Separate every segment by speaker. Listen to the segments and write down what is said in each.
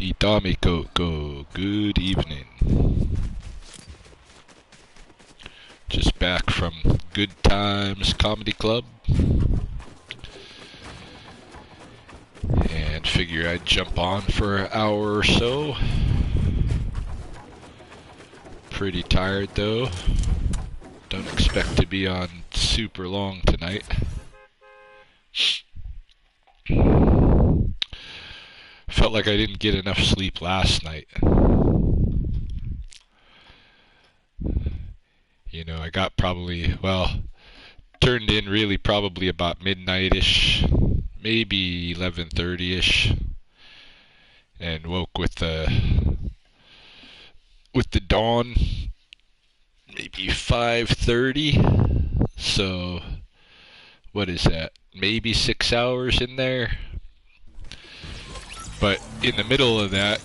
Speaker 1: Itami Koko, good evening. Just back from Good Times Comedy Club. And figure I'd jump on for an hour or so. Pretty tired though. Don't expect to be on super long tonight. Felt like I didn't get enough sleep last night. You know, I got probably, turned in really probably about midnight-ish, maybe 11:30-ish, and woke with the dawn, maybe 5:30. So, what is that? Maybe 6 hours in there. But in the middle of that,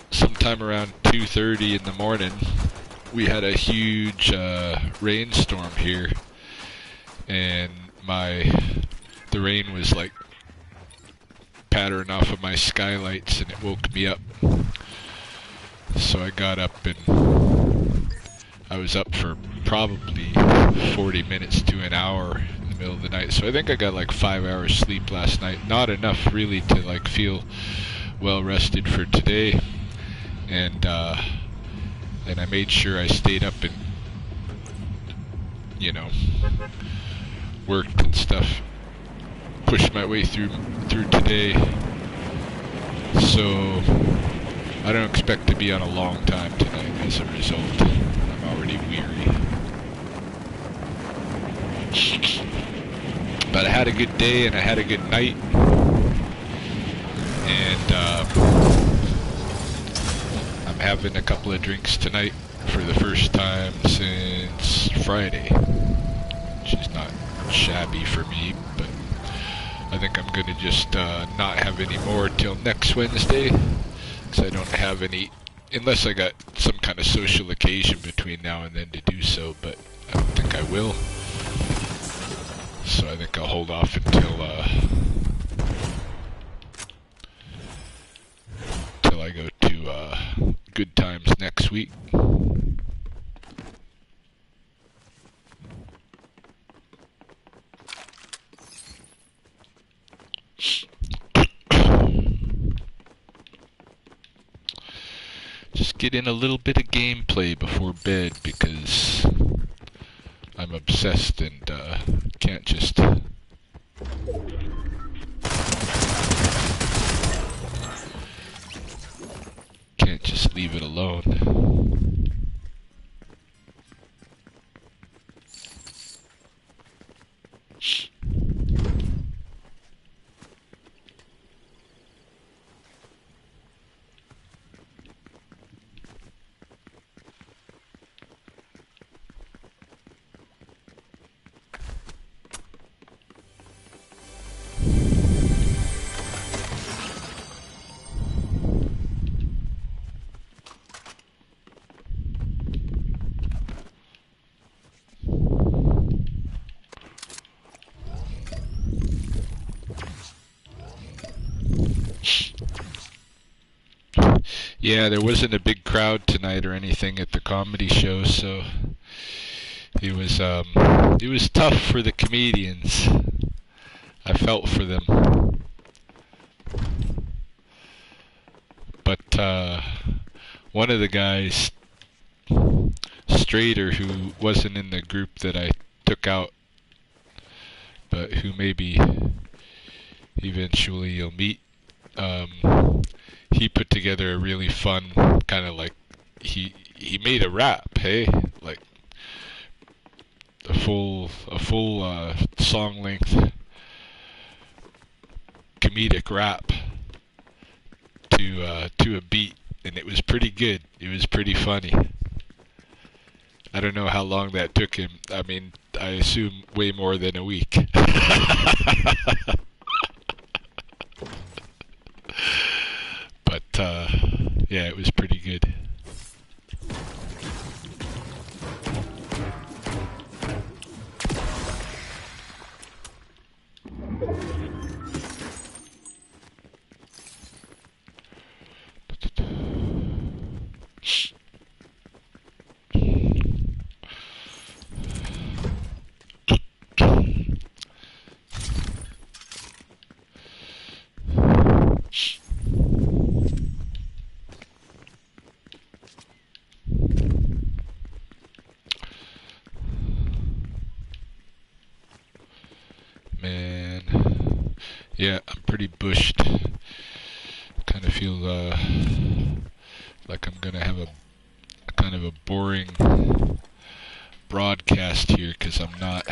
Speaker 1: sometime around 2:30 in the morning, we had a huge rainstorm here, and the rain was like pattering off of my skylights, and it woke me up. So I got up and I was up for probably 40 minutes to an hour in the middle of the night. So I think I got like 5 hours sleep last night. Not enough really to like feel well rested for today. And I made sure I stayed up and, you know, worked and stuff. Pushed my way through today. So I don't expect to be on a long time tonight as a result. I'm already weary. But I had a good day and I had a good night. And I'm having a couple of drinks tonight for the first time since Friday. Which is not shabby for me, but I think I'm going to just not have any more till next Wednesday. I don't have any, unless I got some kind of social occasion between now and then to do so, but I don't think I will. So I think I'll hold off until I go to Good Times next week. Just get in a little bit of gameplay before bed because I'm obsessed and can't just leave it alone. Yeah, there wasn't a big crowd tonight or anything at the comedy show, so it was tough for the comedians. I felt for them. But one of the guys, Strader, who wasn't in the group that I took out, but who maybe eventually you'll meet, he put together a really fun kind of like he made a rap, hey, like a full song length comedic rap to a beat, and it was pretty good. It was pretty funny. I don't know how long that took him. I mean, I assume way more than a week. But yeah, it was pretty good. Man, yeah, I'm pretty bushed. Kind of feel like I'm gonna have a kind of a boring broadcast here because I'm not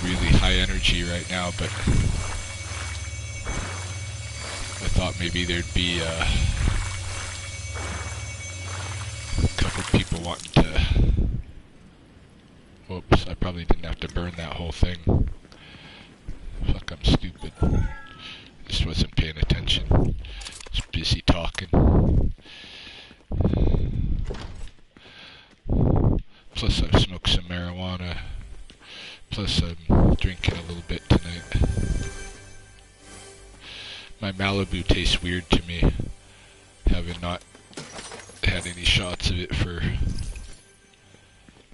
Speaker 1: really high energy right now, but I thought maybe there'd be a couple people wanting to. Whoops, I probably didn't have to burn that whole thing. Fuck, I'm stupid. Just wasn't paying attention. Just busy talking. Plus I've smoked some marijuana. Plus I'm drinking a little bit tonight. My Malibu tastes weird to me, having not had any shots of it for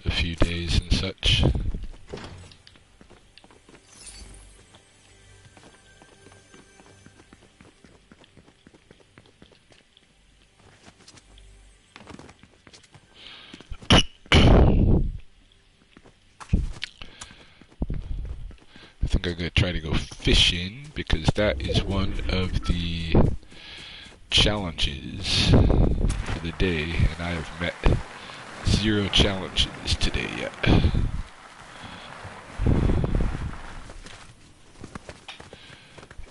Speaker 1: a few days and such. I think I'm going to try to go fishing because that is one of the challenges for the day, and I have met 0 challenges today yet.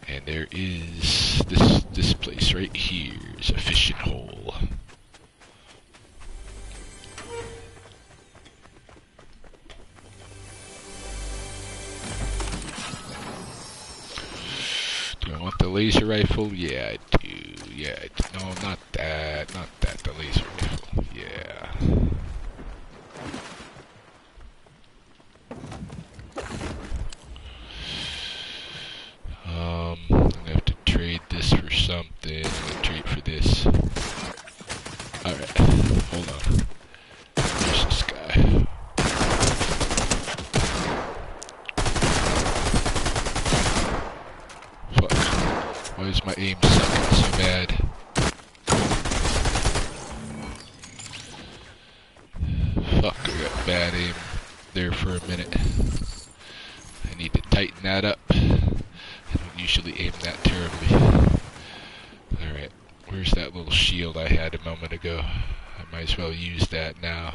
Speaker 1: And there is this place right here is a fishing hole. Do I want the laser rifle? Yeah, I do. Yeah, no, not that. Not that. The laser rifle. Yeah. I'm gonna have to trade this for something. I'm gonna trade for this. Alright, hold on. Where's this guy? Fuck. Why is my aim sucking so bad? Fuck, I got bad aim there for a minute. I need to tighten that up. I don't usually aim that terribly. Alright, where's that little shield I had a moment ago? I might as well use that now.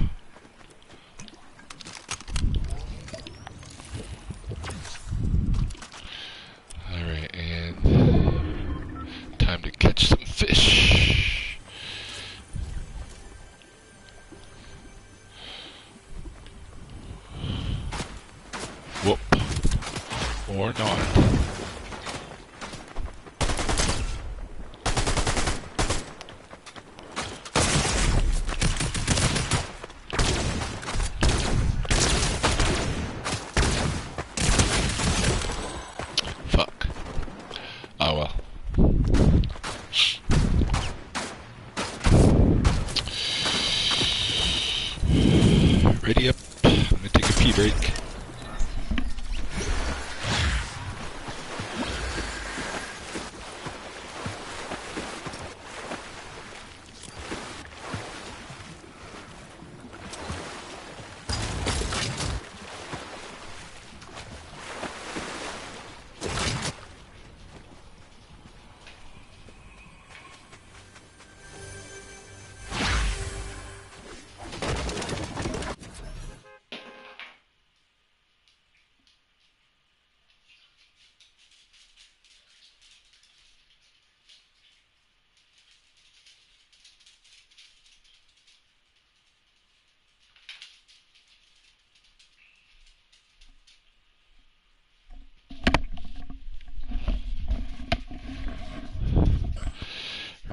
Speaker 1: Alright, and time to catch some fish. Whoop. Or not. Oh well. Ready up. I'm gonna take a pee break.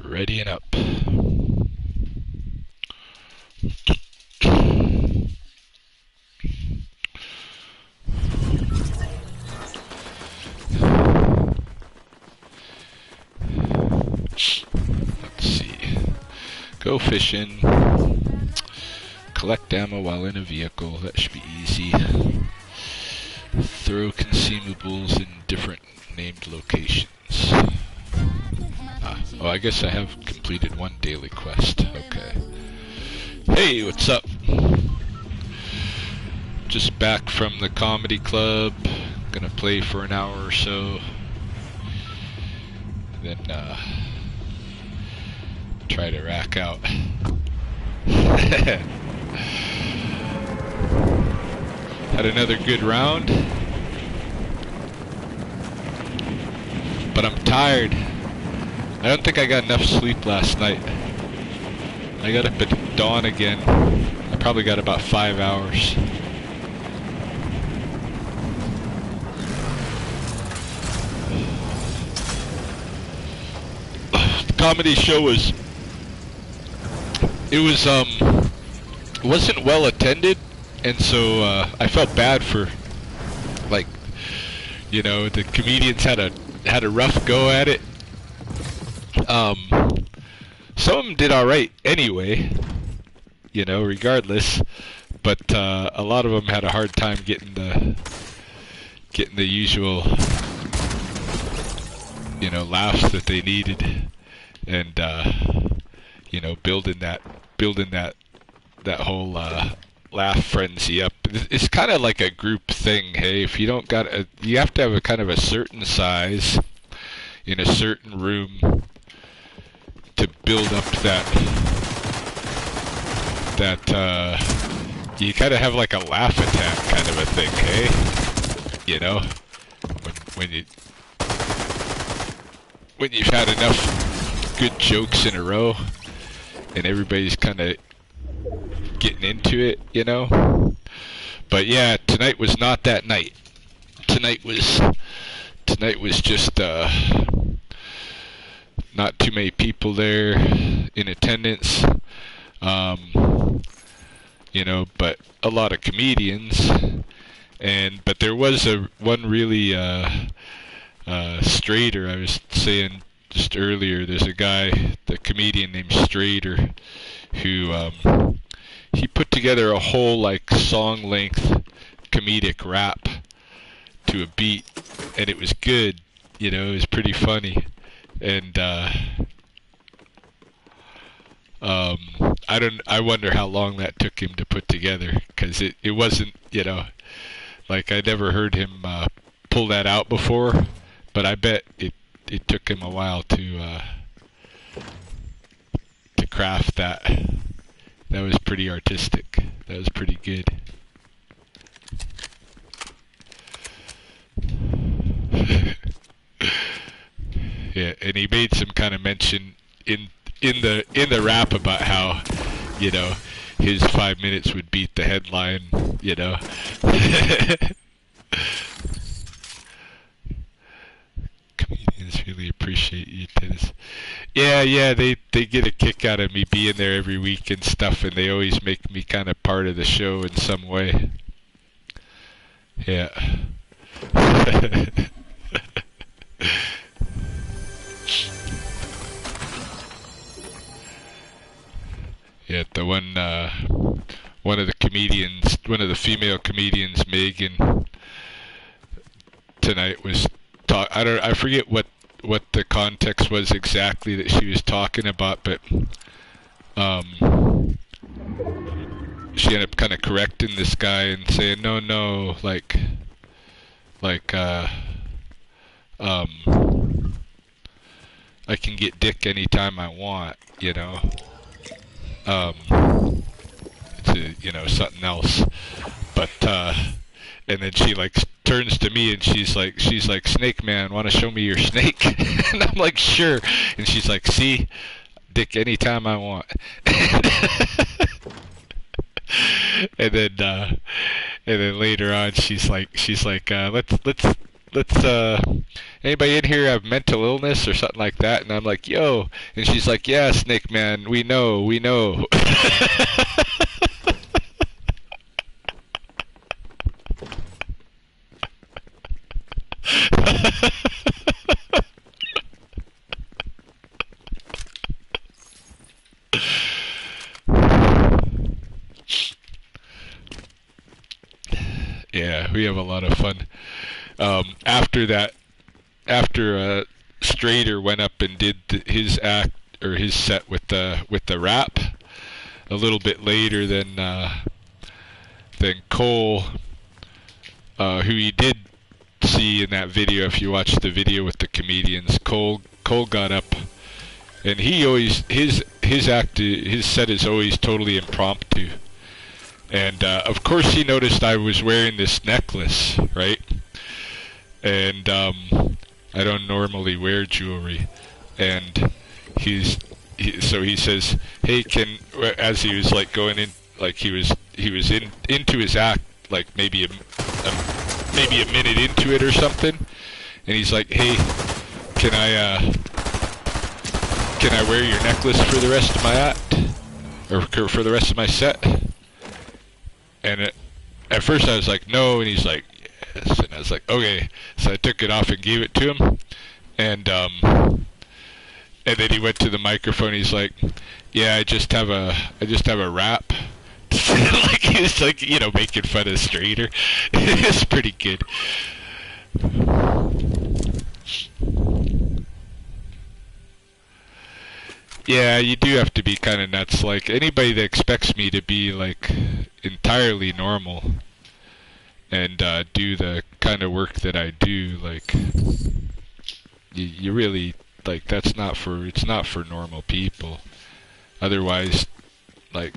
Speaker 1: Ready and up. Go fishing. Collect ammo while in a vehicle. That should be easy. Throw consumables in different named locations. Oh, I guess I have completed one daily quest. Okay. Hey, what's up? Just back from the comedy club. Gonna play for an hour or so. Then, try to rack out. Had another good round. But I'm tired. I don't think I got enough sleep last night. I got up at dawn again. I probably got about 5 hours. The comedy show wasn't well attended, and so I felt bad for, like, you know, the comedians had a rough go at it. Some of them did alright anyway, you know, regardless, but a lot of them had a hard time getting the usual, you know, laughs that they needed, and you know, building that whole laugh frenzy up. It's kind of like a group thing. Hey, if you don't got you have to have a kind of a certain size in a certain room to build up that you kind of have like a laugh attack kind of a thing, hey? You know, when you've had enough good jokes in a row and everybody's kind of getting into it, you know. But yeah, tonight was not that night. Tonight was just not too many people there in attendance, you know, but a lot of comedians, but there was one really Strader. I was saying just earlier, there's a guy, the comedian named Strader, who he put together a whole like song length comedic rap to a beat, and it was good, you know, it was pretty funny. And I wonder how long that took him to put together, because it wasn't, you know, like I never heard him pull that out before, but I bet it took him a while to craft that. That was pretty artistic. That was pretty good. Yeah, and he made some kind of mention in the rap about how, you know, his 5 minutes would beat the headline, you know. Comedians really appreciate you, Dennis. Yeah, they get a kick out of me being there every week and stuff, and they always make me kind of part of the show in some way. Yeah. Yeah, the one of the female comedians, Megan, tonight was I forget what the context was exactly that she was talking about, but she ended up kind of correcting this guy and saying, no, like I can get dick anytime I want, you know. It's you know, something else. But and then she like turns to me and she's like, Snake Man, want to show me your snake? And I'm like, sure. And she's like, see, dick anytime I want. And then later on she's like let's anybody in here have mental illness or something like that? And I'm like, yo. And she's like, yeah, Snake Man, we know. we have a lot of fun. After that, after Strader went up and did his act or his set with the rap, a little bit later than Cole, who you did see in that video. If you watch the video with the comedians, Cole got up, and he always his set is always totally impromptu. And of course he noticed I was wearing this necklace, right? And I don't normally wear jewelry. And so he says, "Hey, as he was like going in, like he was into his act, like maybe a minute into it or something." And he's like, "Hey, can I wear your necklace for the rest of my act, or for the rest of my set?" And at first I was like, "No," and he's like, "Yes," and I was like, "Okay." So I took it off and gave it to him, and then he went to the microphone. He's like, "Yeah, I just have a rap." Like he was like, making fun of Strader. It's pretty good. Yeah, you do have to be kind of nuts. Like, anybody that expects me to be, like, entirely normal and do the kind of work that I do, like, you really, like, it's not for normal people. Otherwise, like,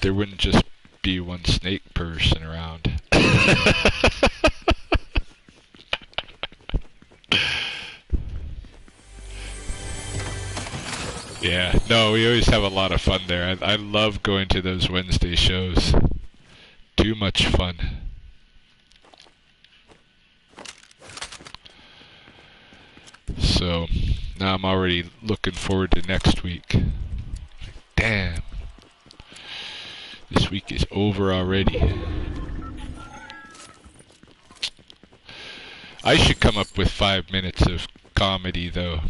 Speaker 1: there wouldn't just be one snake person around. Yeah, no, we always have a lot of fun there. I love going to those Wednesday shows. Too much fun. So, now I'm already looking forward to next week. Damn. This week is over already. I should come up with 5 minutes of comedy, though.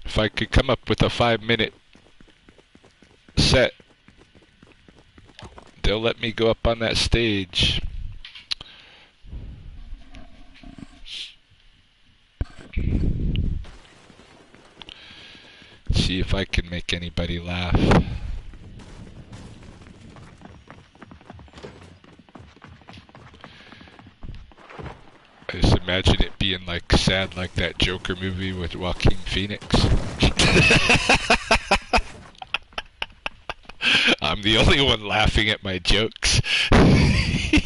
Speaker 1: If I could come up with a 5-minute set, they'll let me go up on that stage. See if I can make anybody laugh. I just imagine it being like sad, like that Joker movie with Joaquin Phoenix. I'm the only one laughing at my jokes. I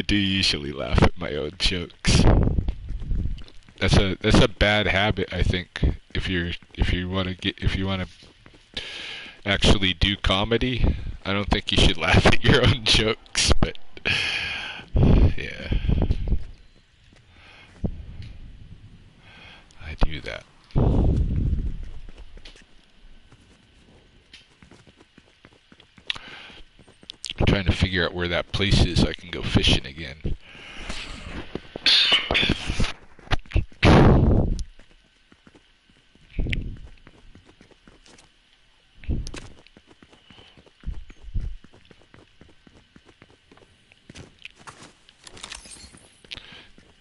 Speaker 1: do usually laugh at my own jokes. That's a bad habit, I think. If you want to actually do comedy, I don't think you should laugh at your own jokes, but yeah, I do that. I'm trying to figure out where that place is so I can go fishing again.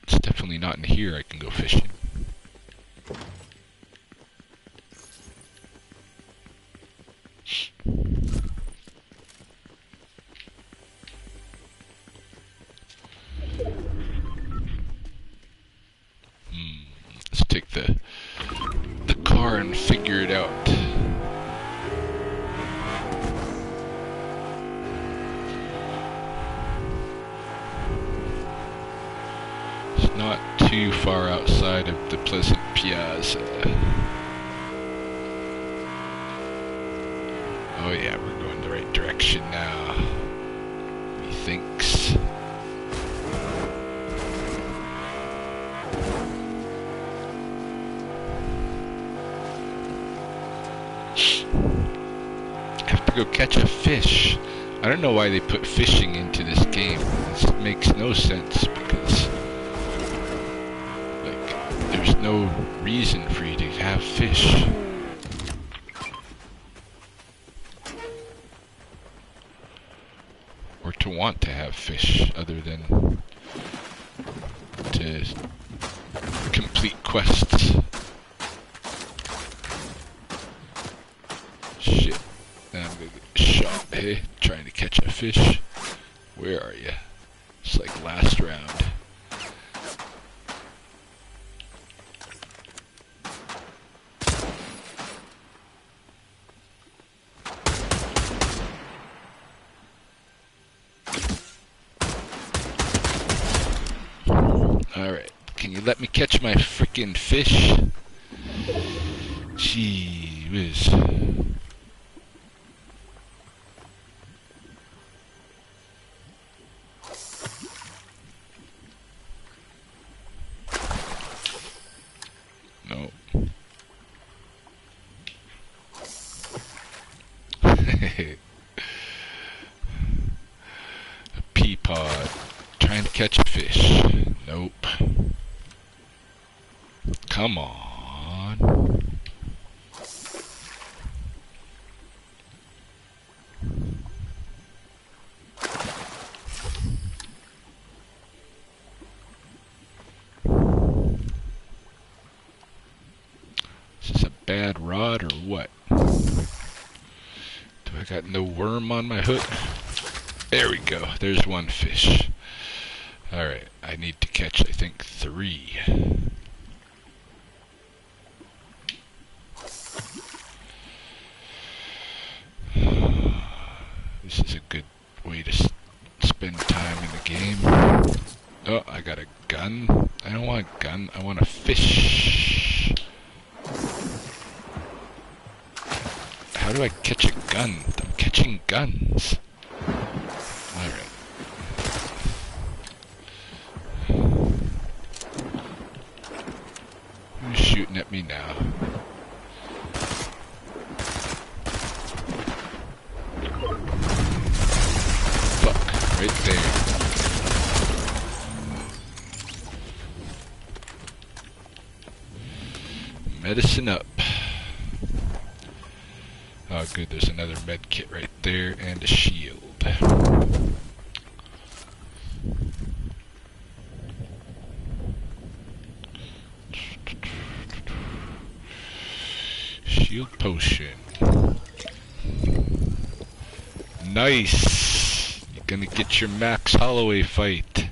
Speaker 1: It's definitely not in here I can go fishing. Let's take the car and figure it out. It's not too far outside of the Pleasant Piazza. Oh yeah, we're going the right direction now. Methinks. Go catch a fish. I don't know why they put fishing into this game. This makes no sense because, like, there's no reason for you to have fish. to want to have fish other than to complete quests. Shit. Now I'm gonna get shot, hey? Trying to catch a fish. Where are you? It's like last round. Alright, can you let me catch my frickin' fish? Gee whiz. No. A pea pod. Trying to catch a fish. Nope. Come on. Is this a bad rod or what? Do I got no worm on my hook? There we go. There's one fish. Alright, I need to catch, I think, 3. This is a good way to spend time in the game. Oh, I got a gun. I don't want a gun, I want a fish. How do I catch a gun? I'm catching guns. Alright. Who's shooting at me now? Fuck, right there. Medicine up. Oh good, there's another med kit right there and a shield. Shield potion. Nice! You're gonna get your Max Holloway fight.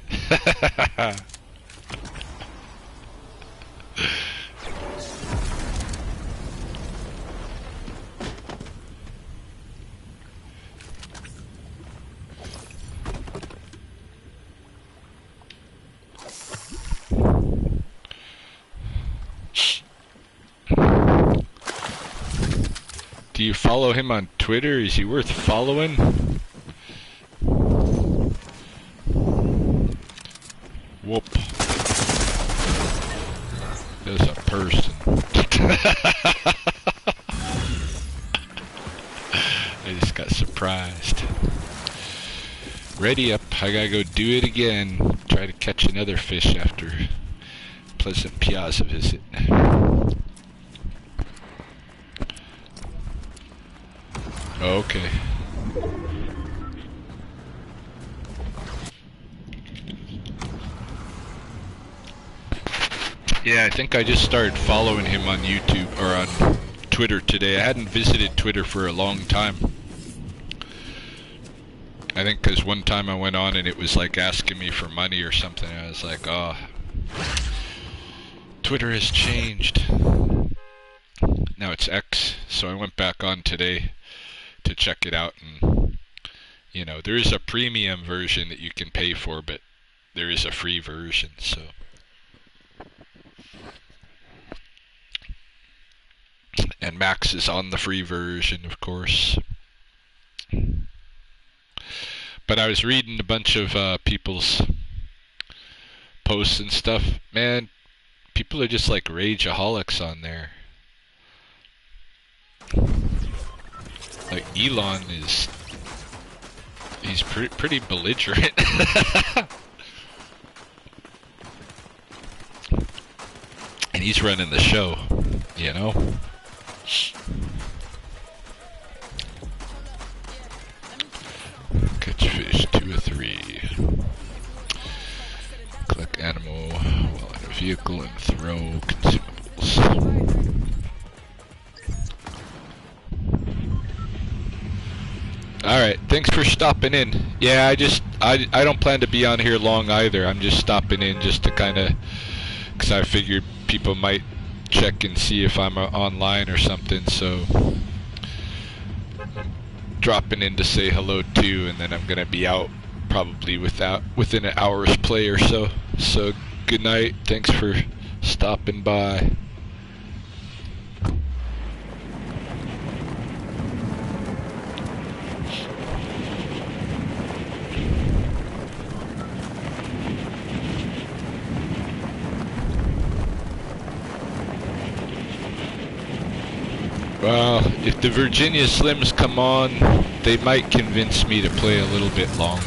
Speaker 1: Do you follow him on Twitter? Is he worth following? Whoop. There's a person. I just got surprised. Ready up. I gotta go do it again. Try to catch another fish after Pleasant Piazza visit. Okay. Yeah, I think I just started following him on YouTube or on Twitter today. I hadn't visited Twitter for a long time. I think because one time I went on and it was like asking me for money or something. I was like, oh, Twitter has changed. Now it's X, so I went back on today to check it out, and you know, there is a premium version that you can pay for, but there is a free version, so and Max is on the free version, of course. But I was reading a bunch of people's posts and stuff. Man, people are just like rageaholics on there. Like Elon is, he's pretty belligerent. And he's running the show, you know? Catch fish, 2 or vehicle and throw consumables. Alright, thanks for stopping in. Yeah, I don't plan to be on here long either. I'm just stopping in just to kind of, because I figured people might check and see if I'm online or something, so dropping in to say hello too, and then I'm gonna be out probably within an hour's play or so. So good night, thanks for stopping by. Well, if the Virginia Slims come on, they might convince me to play a little bit longer.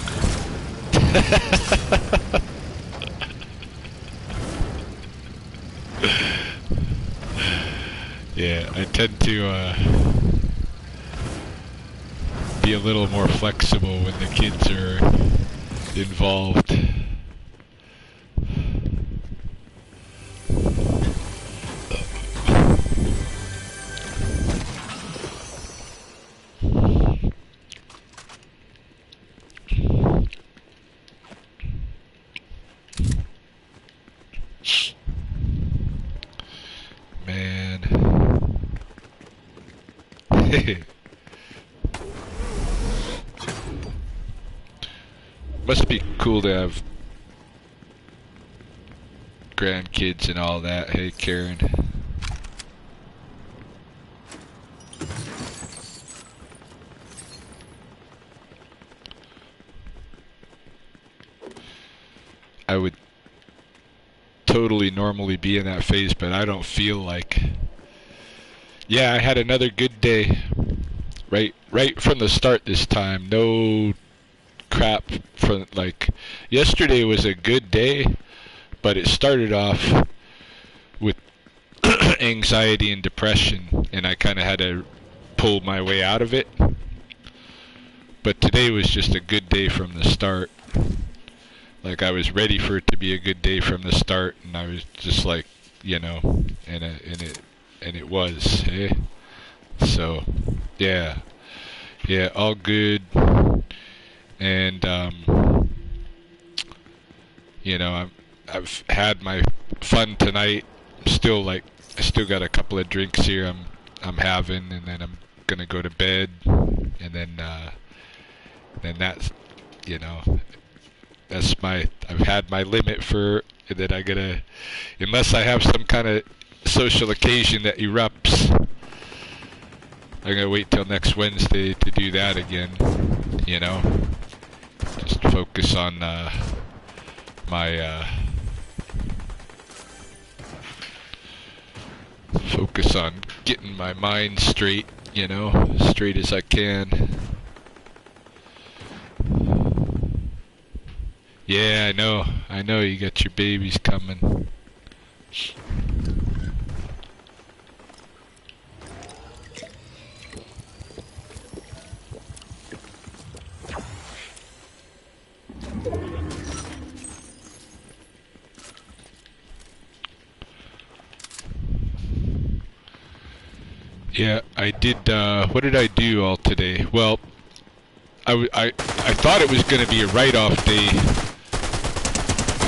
Speaker 1: Yeah, I tend to be a little more flexible when the kids are involved. Must be cool to have grandkids and all that. Hey, Karen. I would totally normally be in that phase, but I don't feel like. Yeah, I had another good day. Right from the start this time. No crap from, like, yesterday was a good day, but it started off with anxiety and depression, and I kind of had to pull my way out of it. But today was just a good day from the start. Like, I was ready for it to be a good day from the start, and I was just like, you know, and it was, eh? So, yeah, all good. And you know, I've had my fun tonight. I still got a couple of drinks here I'm having, and then I'm gonna go to bed, and then that's, you know, I've had my limit for, and then I gotta, unless I have some kind of social occasion that erupts, I'm gonna wait till next Wednesday to do that again, you know. Just focus on focus on getting my mind straight, you know, straight as I can. Yeah, I know you got your babies coming. Yeah, I did, what did I do all today? Well, I thought it was going to be a write-off day,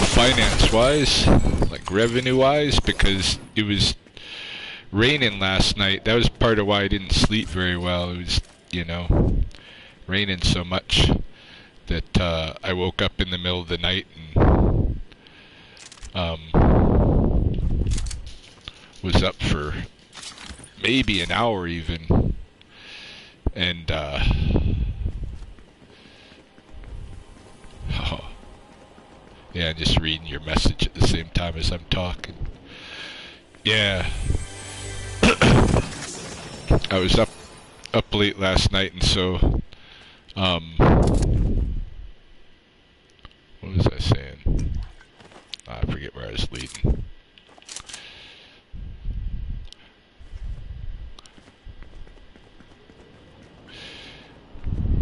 Speaker 1: finance-wise, like revenue-wise, because it was raining last night. That was part of why I didn't sleep very well. It was, you know, raining so much that I woke up in the middle of the night and was up for maybe an hour even, and oh, yeah, just reading your message at the same time as I'm talking. Yeah, I was up late last night, and so what was I saying? I forget where I was leading.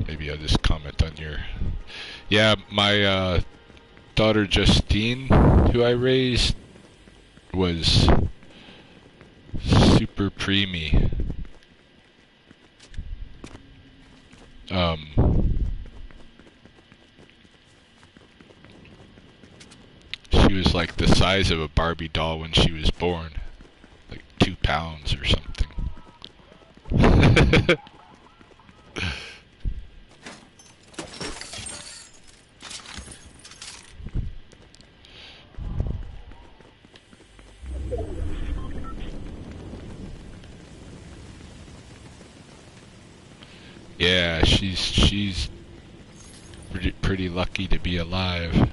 Speaker 1: Maybe I'll just comment on your... Yeah, my daughter Justine, who I raised, was super preemie. She was like the size of a Barbie doll when she was born. Like 2 pounds or something. Yeah, she's pretty lucky to be alive.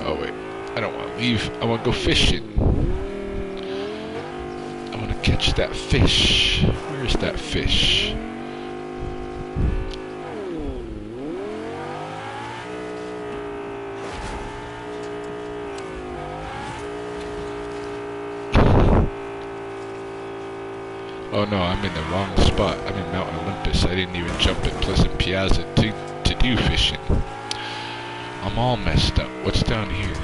Speaker 1: Oh wait, I don't want to leave. I want to go fishing. I want to catch that fish. Where's that fish? Oh no, I'm in the wrong spot. I'm in Mount Olympus. I didn't even jump at Pleasant Piazza to do fishing. I'm all messed up. What's down here?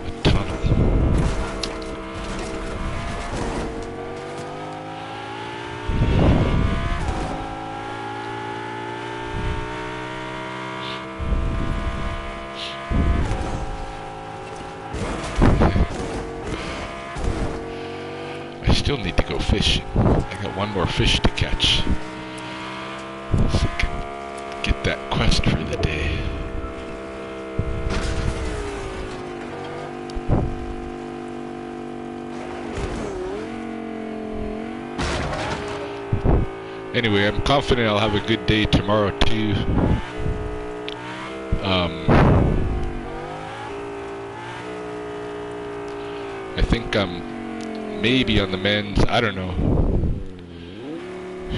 Speaker 1: A tunnel. I still need to go fishing. I got one more fish to catch. So I can get that quest for the day. Anyway, I'm confident I'll have a good day tomorrow too. I think I'm maybe on the men's, I don't know.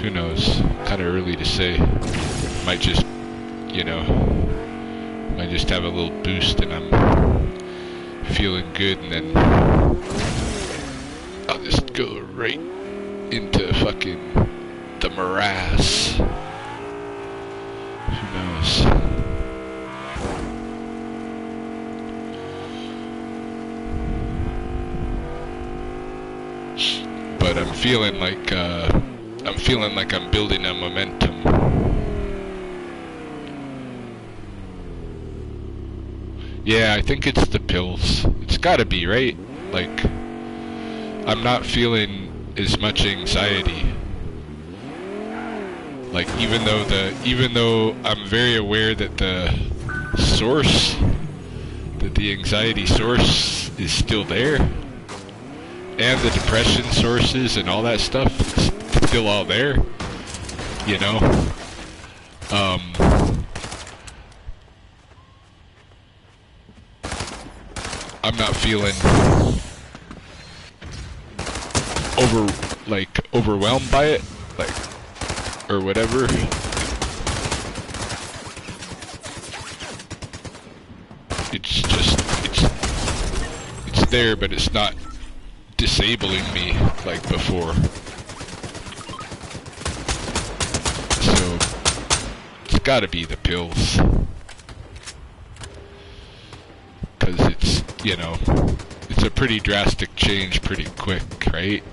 Speaker 1: Who knows? Kind of early to say. Might just, you know, might just have a little boost and I'm feeling good, and then I'll just go right into fucking the morass. Who knows? But I'm feeling like I'm building a momentum. Yeah, I think it's the pills. It's gotta be, right? Like, I'm not feeling as much anxiety. Like, even though I'm very aware that the anxiety source is still there, and the depression sources and all that stuff is still all there, you know? I'm not feeling overwhelmed by it, like, or whatever. It's just, it's there, but it's not disabling me like before. So it's gotta be the pills. 'Cause it's, you know, it's a pretty drastic change pretty quick, right?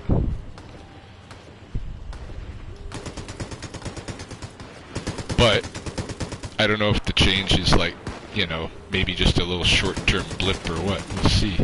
Speaker 1: But I don't know if the change is like, you know, maybe just a little short-term blip or what. We'll see.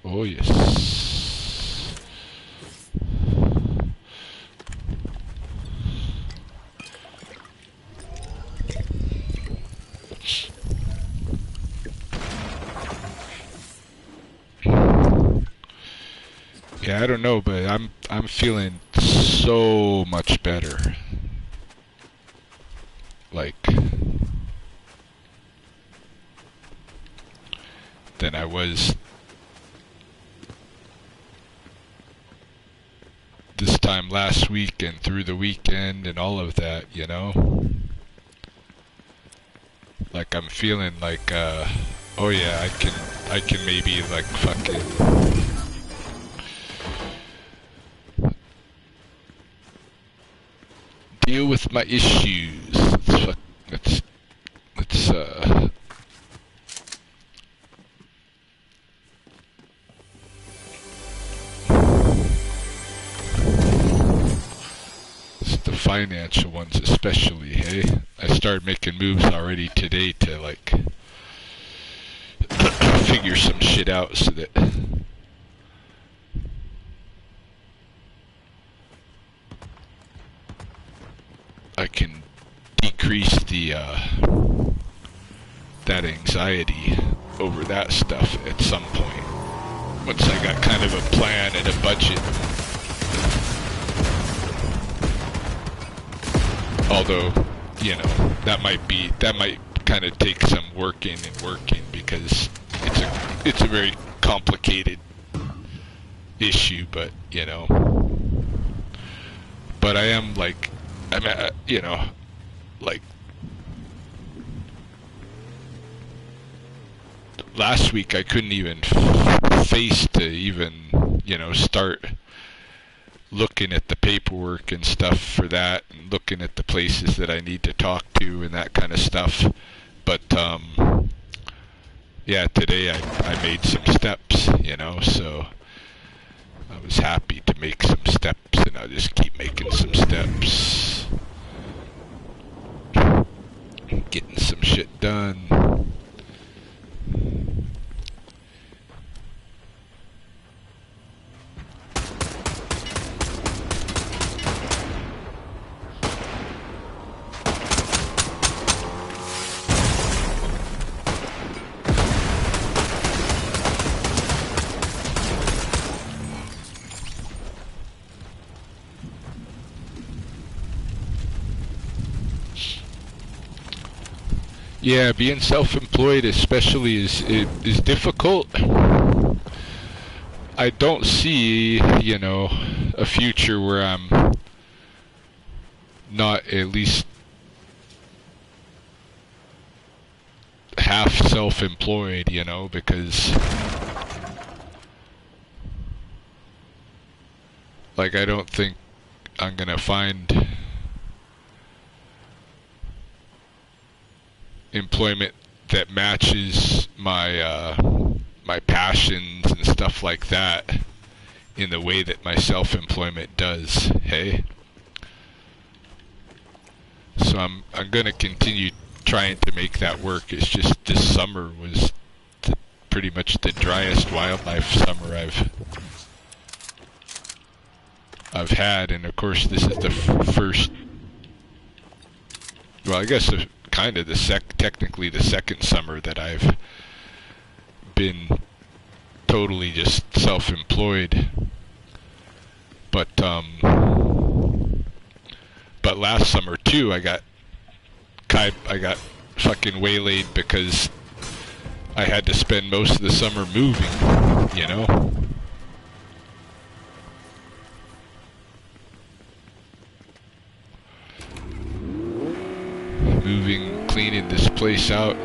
Speaker 1: Oh yes. Yeah, I don't know, but I'm feeling so much better. Like, than I was this time last week and through the weekend and all of that, you know? Like, I'm feeling like, oh yeah, I can maybe like fucking deal with my issues. Let's the financial ones especially, hey? I started making moves already today to like figure some shit out so that I can decrease the that anxiety over that stuff at some point. Once I got kind of a plan and a budget. Although, you know, that might kind of take some working because it's a very complicated issue, but you know, but I am like, you know, like last week I couldn't even face to even, you know, start looking at the paperwork and stuff for that, and looking at the places that I need to talk to and that kind of stuff. But yeah, today I made some steps, you know, so I was happy to make some steps, and I'll just keep making some steps, getting some shit done. Yeah, being self-employed especially is difficult. I don't see, you know, a future where I'm not at least half self-employed, you know, because like I don't think I'm gonna find employment that matches my my passions and stuff like that in the way that my self-employment does, hey? So I'm gonna continue trying to make that work. It's just this summer was pretty much the driest wildlife summer I've had, and of course this is the first, well, I guess kind of technically the second summer that I've been totally just self-employed. But last summer too, I got fucking waylaid because I had to spend most of the summer moving, you know? Moving, cleaning this place out,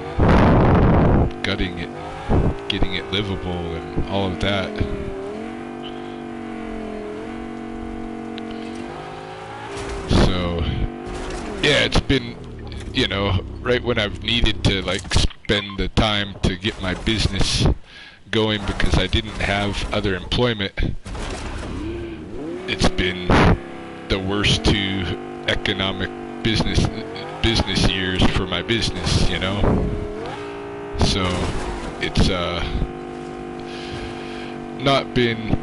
Speaker 1: gutting it, getting it livable and all of that. So, yeah, it's been, you know, right when I've needed to like spend the time to get my business going because I didn't have other employment, it's been the worst two economic business years for my business, you know? So it's not been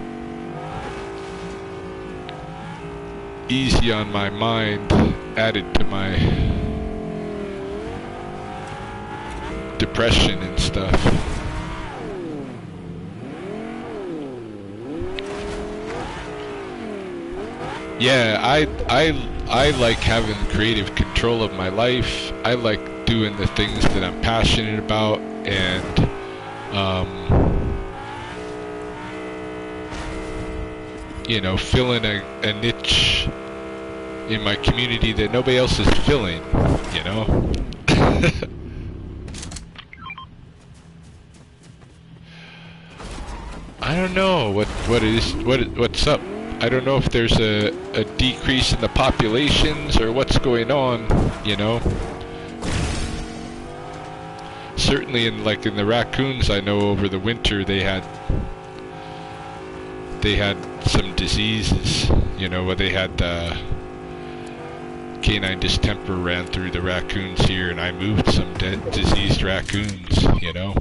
Speaker 1: easy on my mind, added to my depression and stuff. yeah, I like having creative control of my life. I like doing the things that I'm passionate about, and you know, filling a niche in my community that nobody else is filling, you know. I don't know what's up. I don't know if there's a decrease in the populations or what's going on, you know. Certainly in the raccoons, I know over the winter they had some diseases, you know, where they had canine distemper ran through the raccoons here, and I moved some diseased raccoons, you know.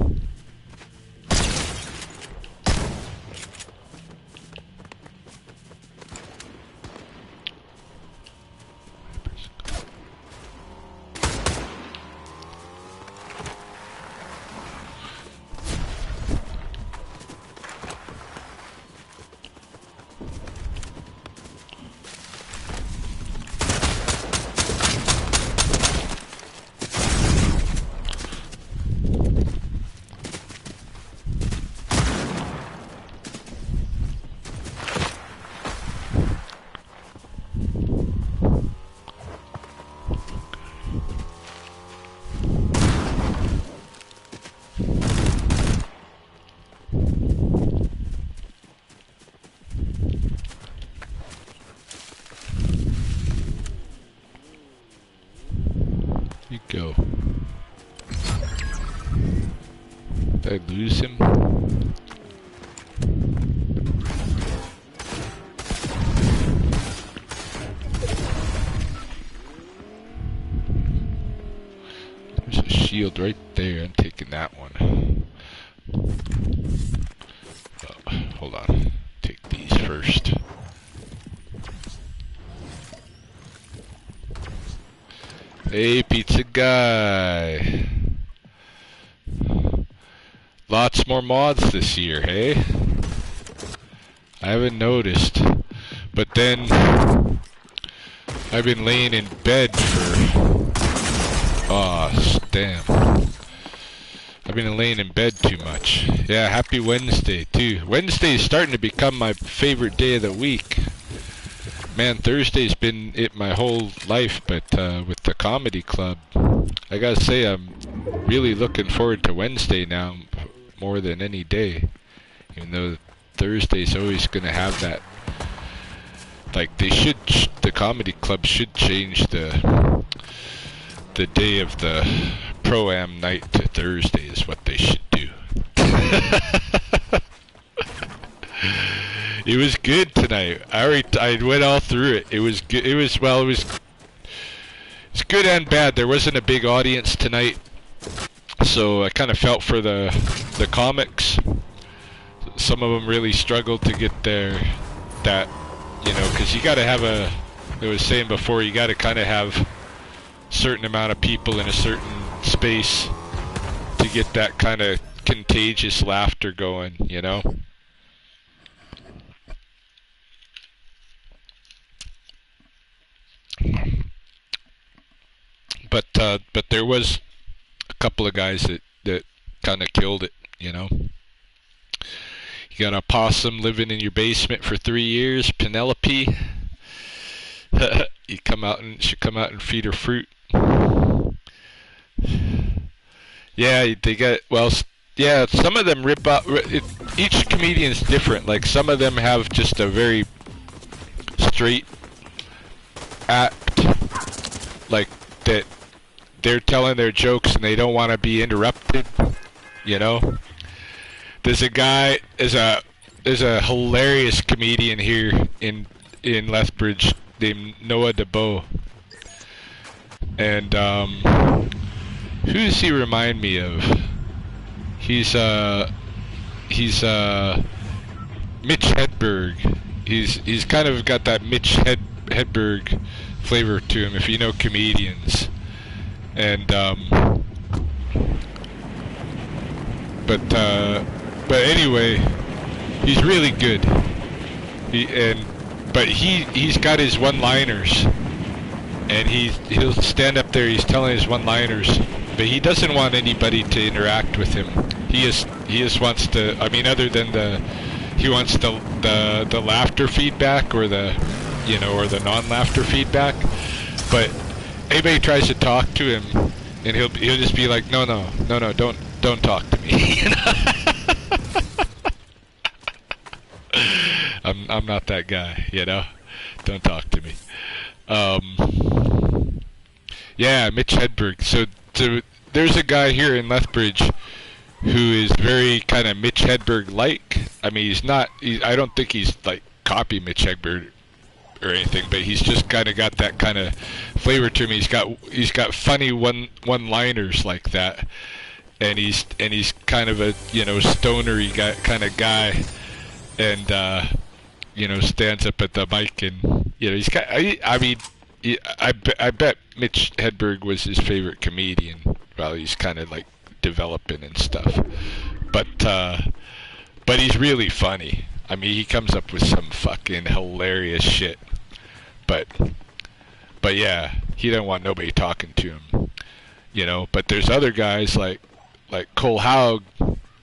Speaker 1: You go. Did I lose him? There's a shield right there. I'm taking that one. Oh, hold on. Take these first. Hey, pizza guy. Lots more mods this year, hey? I haven't noticed. But then I've been laying in bed for... oh, damn. I've been laying in bed too much. Yeah, happy Wednesday, too. Wednesday is starting to become my favorite day of the week. Man, Thursday's been it my whole life, but with the comedy club, I gotta say I'm really looking forward to Wednesday now more than any day. Even though Thursday's always gonna have that, like the comedy club should change the day of the pro-am night to Thursday is what they should do. It was good tonight. I went all through it. It was good. It's good and bad. There wasn't a big audience tonight, so I kind of felt for the comics. Some of them really struggled to get that, you know, because you got to have I was saying before, you got to kind of have a certain amount of people in a certain space to get that kind of contagious laughter going, you know. But there was a couple of guys that kind of killed it, you know. You got a possum living in your basement for 3 years, Penelope. Should come out and feed her fruit. Yeah, they got, well, yeah, some of them rip out. Each comedian's different. Like some of them have just a very straight act, like that. They're telling their jokes and they don't want to be interrupted, you know. There's a hilarious comedian here in Lethbridge named Noah DeBow, and who does he remind me of? He's Mitch Hedberg. He's kind of got that Mitch Hedberg flavor to him, if you know comedians. And but anyway, he's really good. but he's got his one-liners, and he'll stand up there. He's telling his one-liners, but he doesn't want anybody to interact with him. He just wants to. I mean, other than he wants the laughter feedback or the or the non-laughter feedback. But anybody tries to talk to him, and he'll just be like, no, don't talk to me. I'm not that guy, Don't talk to me. Yeah, Mitch Hedberg. So there's a guy here in Lethbridge who is very kind of Mitch Hedberg-like. I mean, I don't think he's like copy Mitch Hedberg or anything, but he's just kind of got that kind of flavor to him. He's got funny one-liners like that, and he's kind of a stonery kind of guy, and stands up at the mic, and he's got. I bet Mitch Hedberg was his favorite comedian while he's kind of like developing and stuff, but he's really funny. I mean, he comes up with some fucking hilarious shit, but yeah, he don't want nobody talking to him, But there's other guys like Cole Haug,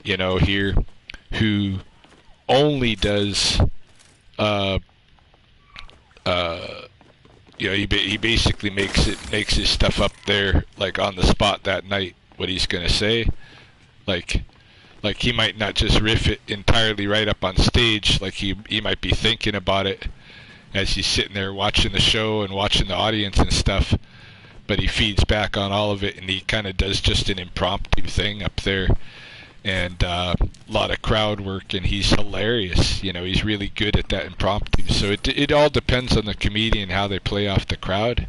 Speaker 1: here, who only does, he basically makes his stuff up there, like on the spot that night, what he's gonna say, like he might not just riff it entirely right up on stage, like he might be thinking about it as he's sitting there watching the show and watching the audience and stuff, but he feeds back on all of it, and he kind of does just an impromptu thing up there, and a lot of crowd work, and he's hilarious. He's really good at that impromptu. So it all depends on the comedian, how they play off the crowd,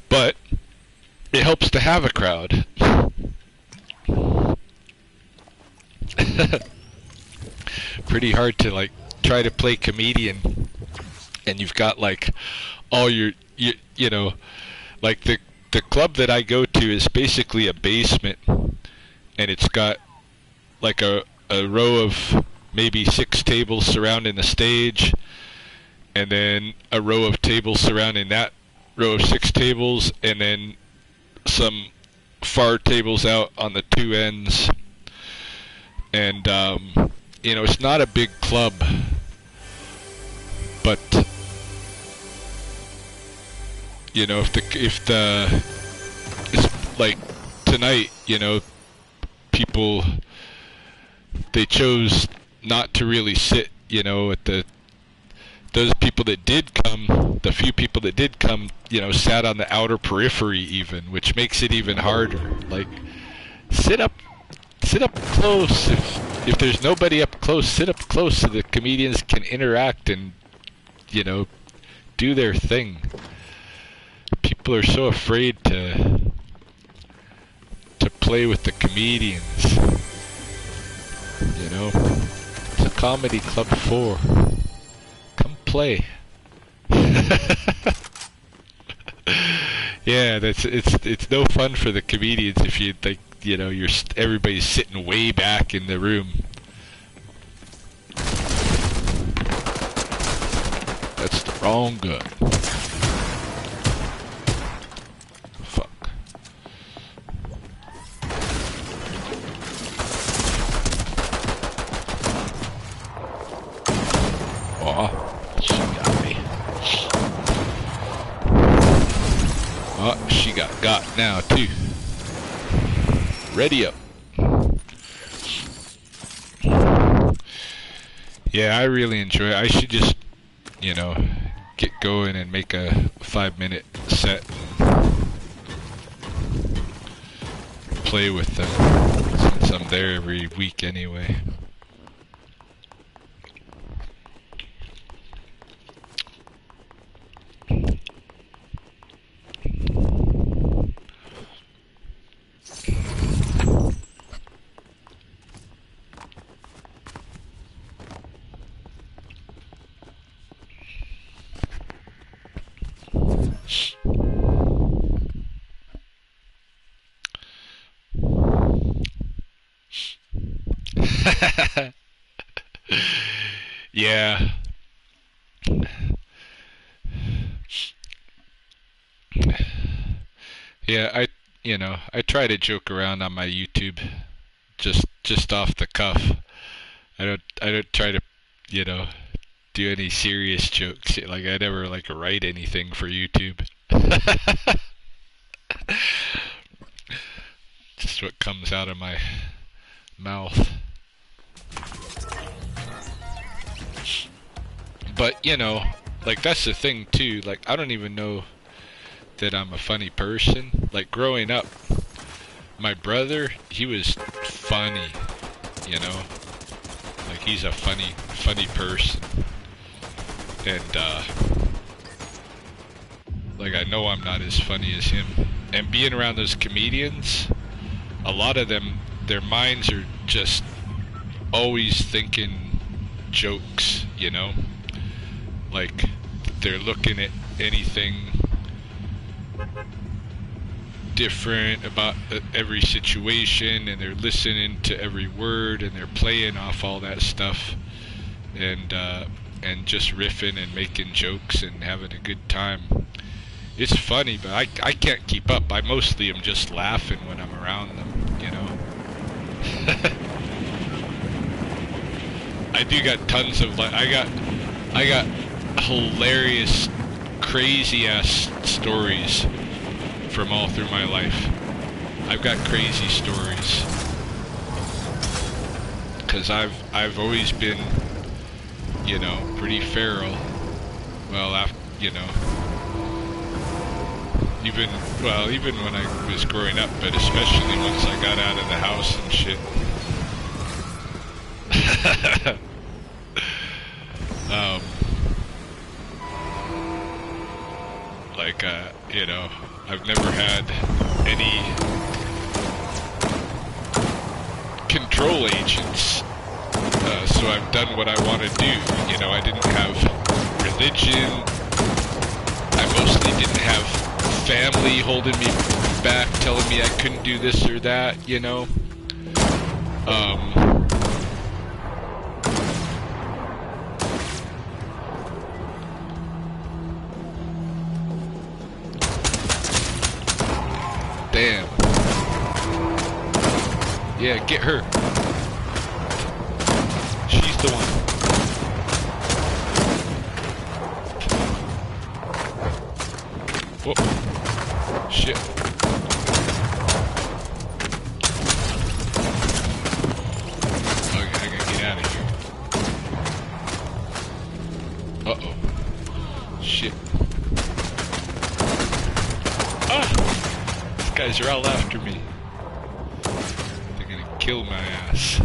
Speaker 1: But it helps to have a crowd. Pretty hard to like try to play comedian, and you've got like all your like the club that I go to is basically a basement, and it's got like a row of maybe 6 tables surrounding the stage, and then a row of tables surrounding that row of 6 tables, and then some far tables out on the 2 ends. And it's not a big club, but if it's like tonight, people, they chose not to really sit, at those people that did come, the few people that did come, sat on the outer periphery even, which makes it even harder. Like, sit up close. If there's nobody up close, sit up close so the comedians can interact and, do their thing. People are so afraid to play with the comedians. It's a comedy club 4. Come play. Yeah, it's no fun for the comedians if you like, everybody's sitting way back in the room. That's the wrong gun. Fuck. Oh, she got me. Oh, she got now too. Ready up. Yeah, I really enjoy it. I should just, get going and make a 5-minute set and play with them, since I'm there every week anyway. Yeah. Yeah, I try to joke around on my YouTube just off the cuff. I don't try to, you know, do any serious jokes. Like I never like write anything for YouTube. Just what comes out of my mouth. But, like that's the thing too. Like I don't even know that I'm a funny person. Like growing up, my brother, he was funny, you know? Like he's a funny person. And like I know I'm not as funny as him. And being around those comedians, a lot of them, their minds are just always thinking jokes, you know? Like they're looking at anything different about every situation, and they're listening to every word, and they're playing off all that stuff, and just riffing and making jokes and having a good time. It's funny, but I can't keep up. I mostly am just laughing when I'm around them, you know. I do got tons of I got hilarious, crazy ass stories from all through my life. I've got crazy stories because I've always been, pretty feral. Well, even when I was growing up, but especially once I got out of the house and shit. I've never had any control agents, so I've done what I want to do. I didn't have religion. I mostly didn't have family holding me back, telling me I couldn't do this or that, Damn. Yeah, get her. She's the one. Whoa. Shit. Okay, I gotta get out of here. Uh-oh. Shit. Guys are all after me. They're gonna kill my ass.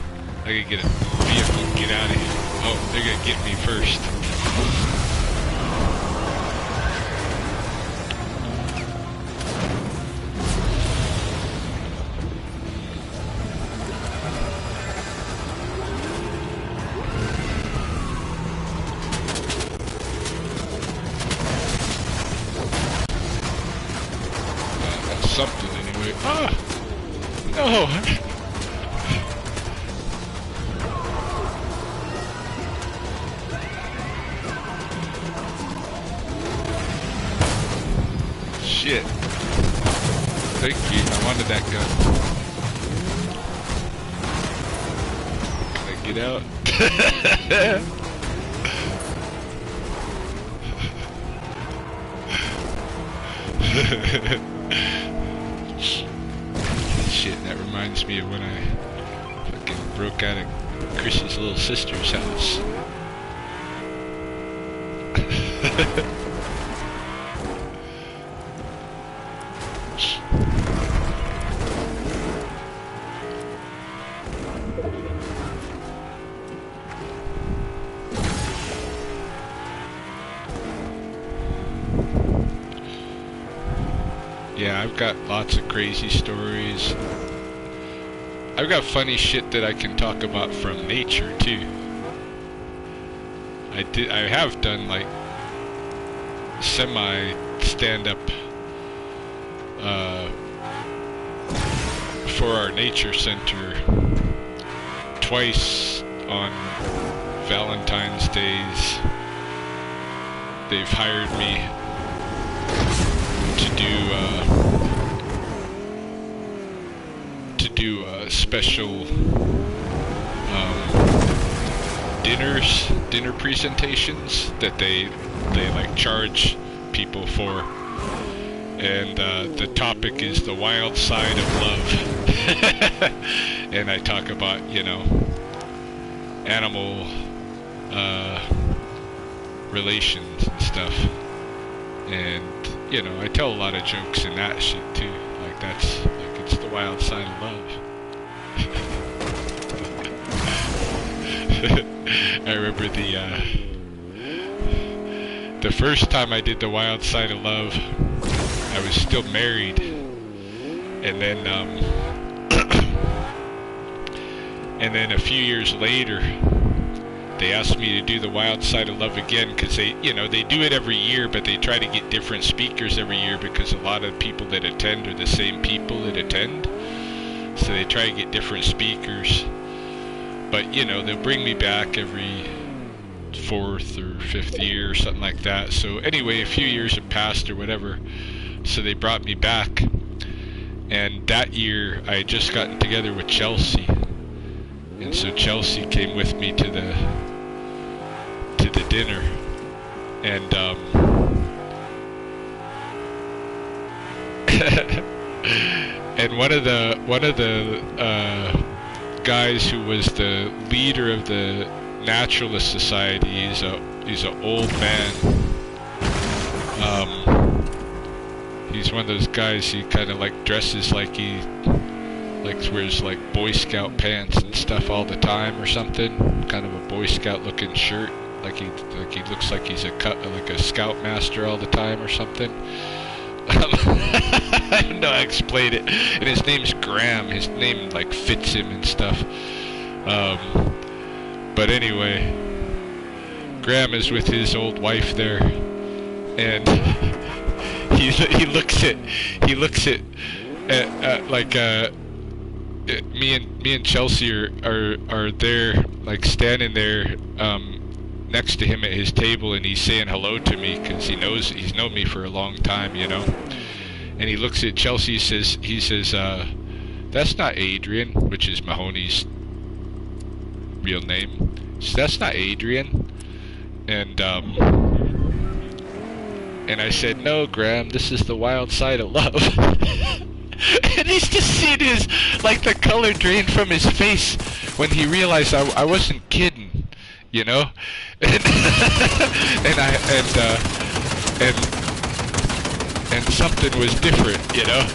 Speaker 1: I gotta get a vehicle and get out of here. Oh, they're gonna get me first. Something anyway. Ah! No! Shit. Thank you. I wanted that gun. Can I get out? Shit, that reminds me of when I fucking broke out of Chris's little sister's house. Yeah, I've got lots of crazy stories. I've got funny shit that I can talk about from nature too. I have done like semi stand-up for our nature center twice on Valentine's Days, they've hired me to do special dinner presentations that they like charge people for, and the topic is the wild side of love. And I talk about, you know, animal relations and stuff, and you know, I tell a lot of jokes in that shit too, like that's like, it's the wild side of love. I remember the first time I did the wild side of love, I was still married, and then and then a few years later, they asked me to do the wild side of love again, because they, you know, they do it every year, but they try to get different speakers every year, because a lot of people that attend are the same people that attend, so they try to get different speakers. But you know, they'll bring me back every 4th or 5th year or something like that. So anyway, a few years have passed or whatever, so they brought me back, and that year I had just gotten together with Chelsea, and so Chelsea came with me to the dinner, and and one of the guys who was the leader of the Naturalist Society, he's an old man. He's one of those guys, he kind of like dresses like he wears like Boy Scout pants and stuff all the time or something, kind of a Boy Scout looking shirt, like he looks like he's like a scoutmaster all the time or something. I don't know how to explain it. And his name's Graham. His name like fits him and stuff. But anyway, Graham is with his old wife there, and he looks at like me and Chelsea are there, like standing there next to him at his table, and he's saying hello to me because he's known me for a long time, you know. And he looks at Chelsea, he says, that's not Adrian, which is Mahoney's real name. He says, that's not Adrian. And I said, no, Graham, this is the wild side of love. And he's just seeing like the color drain from his face when he realized I wasn't kidding, you know. And and something was different, you know.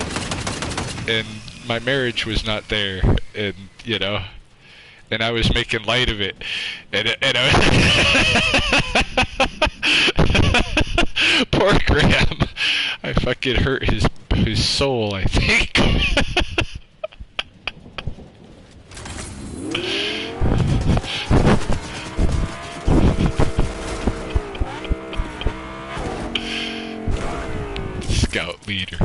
Speaker 1: And my marriage was not there, and you know, and I was making light of it, and poor Graham, I fucking hurt his soul, I think. Scout leader.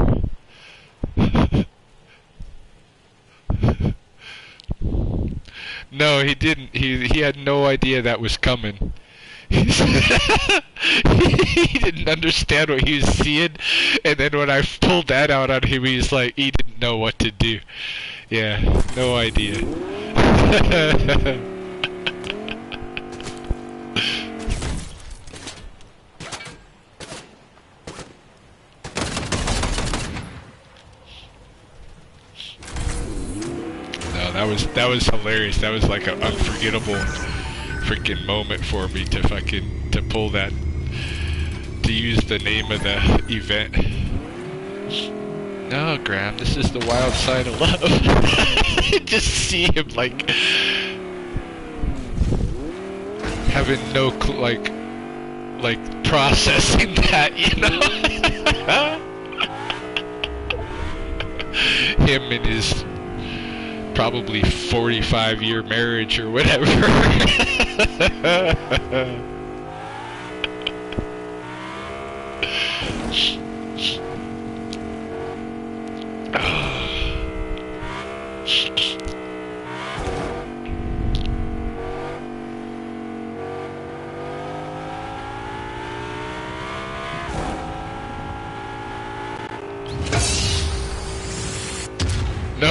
Speaker 1: No, he didn't. He had no idea that was coming. He didn't understand what he was seeing, and then when I pulled that out on him, he didn't know what to do. Yeah, no idea. That was hilarious. That was like an unforgettable freaking moment for me to pull that, to use the name of the event. No, Graham, this is the wild side of love. Just see him like having no clue, like processing that, you know. Him and his probably 45-year marriage or whatever.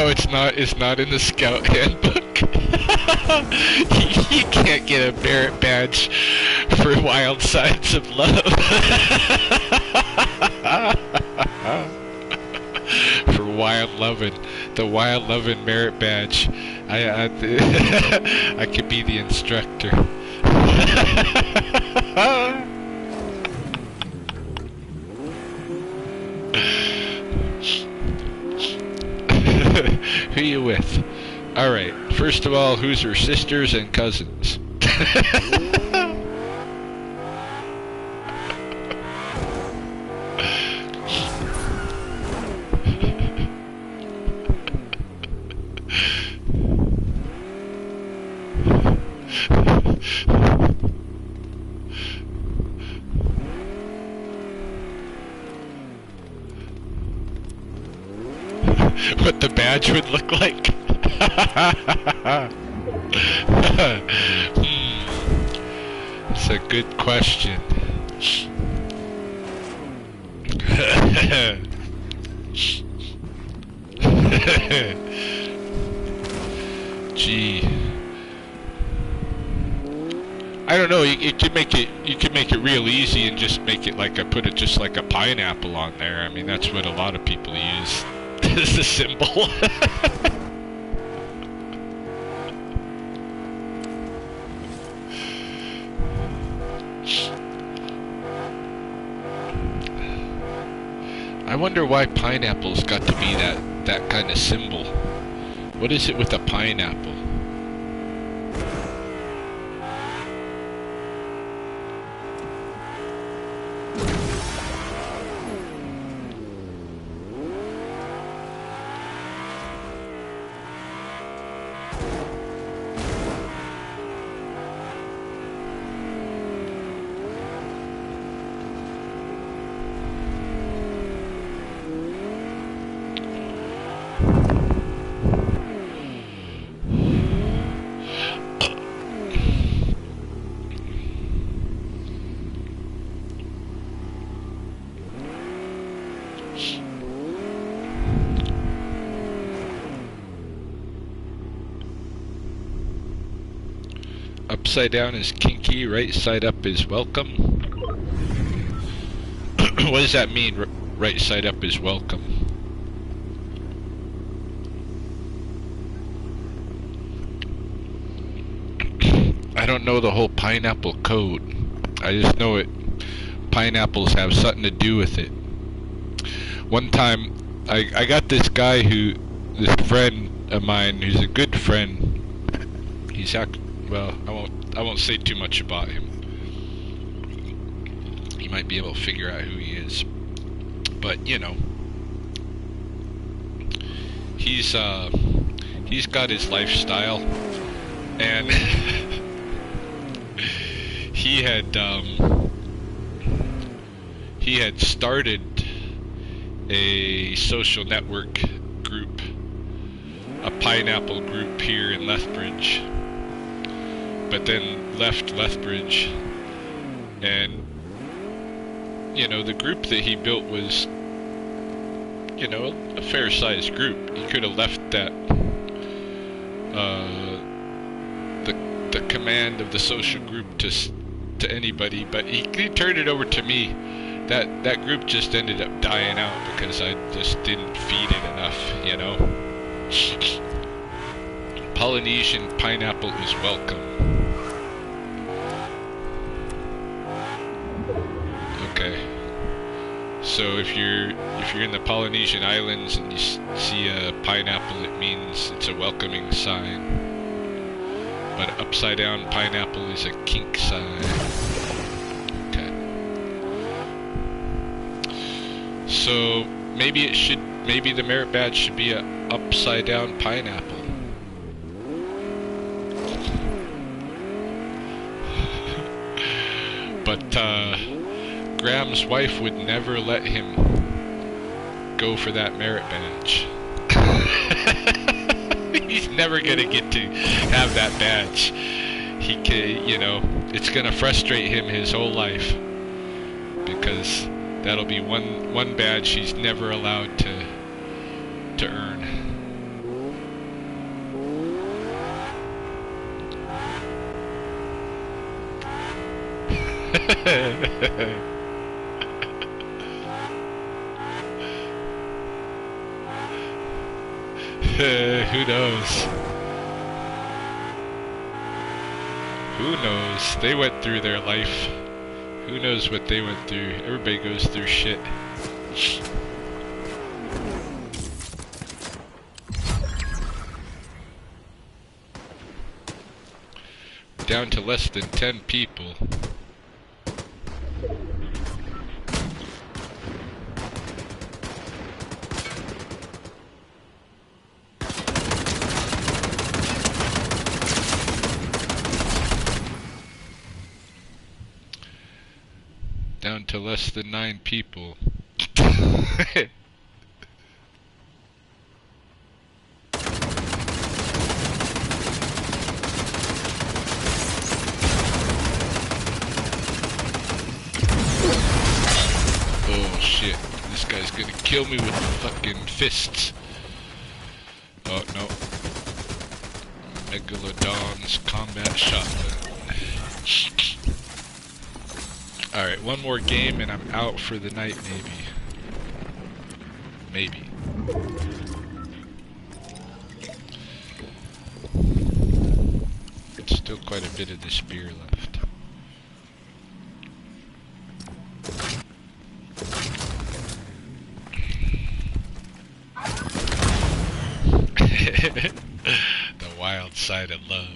Speaker 1: No, it's not. It's not in the Scout handbook. You can't get a merit badge for wild signs of love. For wild loving, the wild loving merit badge. I could be the instructor. Who you with? Alright, first of all, who's her sisters and cousins? What the badge would look like? It's a good question. Gee, I don't know. You could make it. You could make it real easy and just make it like put it just like a pineapple on there. I mean, that's what a lot of people use as a symbol. I wonder why pineapple's got to be that kind of symbol. What is it with a pineapple? Upside down is kinky, right side up is welcome. What does that mean, right side up is welcome? I don't know the whole pineapple code. I just know pineapples have something to do with it. One time, I got this guy this friend of mine who's a good friend. Well, I won't say too much about him. You might be able to figure out who he is. But, you know, he's got his lifestyle, and he had started a social network group, a pineapple group here in Lethbridge, but then left Lethbridge. And you know, the group that he built was, you know, a fair-sized group. He could have left that the command of the social group to anybody, but he turned it over to me. That group just ended up dying out because I just didn't feed it enough, you know. Polynesian pineapple is welcome. Okay. So if you're in the Polynesian Islands and you see a pineapple, it means it's a welcoming sign. But upside down pineapple is a kink sign. So maybe the merit badge should be a upside down pineapple. But Graham's wife would never let him go for that merit badge. He's never gonna get to have that badge. He can, you know, it's gonna frustrate him his whole life, because that'll be one badge he's never allowed to earn. Who knows? Who knows? They went through their life. Who knows what they went through? Everybody goes through shit. Down to less than 10 people. Down to less than 9 people. Oh shit, this guy's gonna kill me with fucking fists. Oh no. Megalodon's combat shotgun. Alright, one more game and I'm out for the night, maybe. Maybe. Still quite a bit of this beer left. The wild side of love.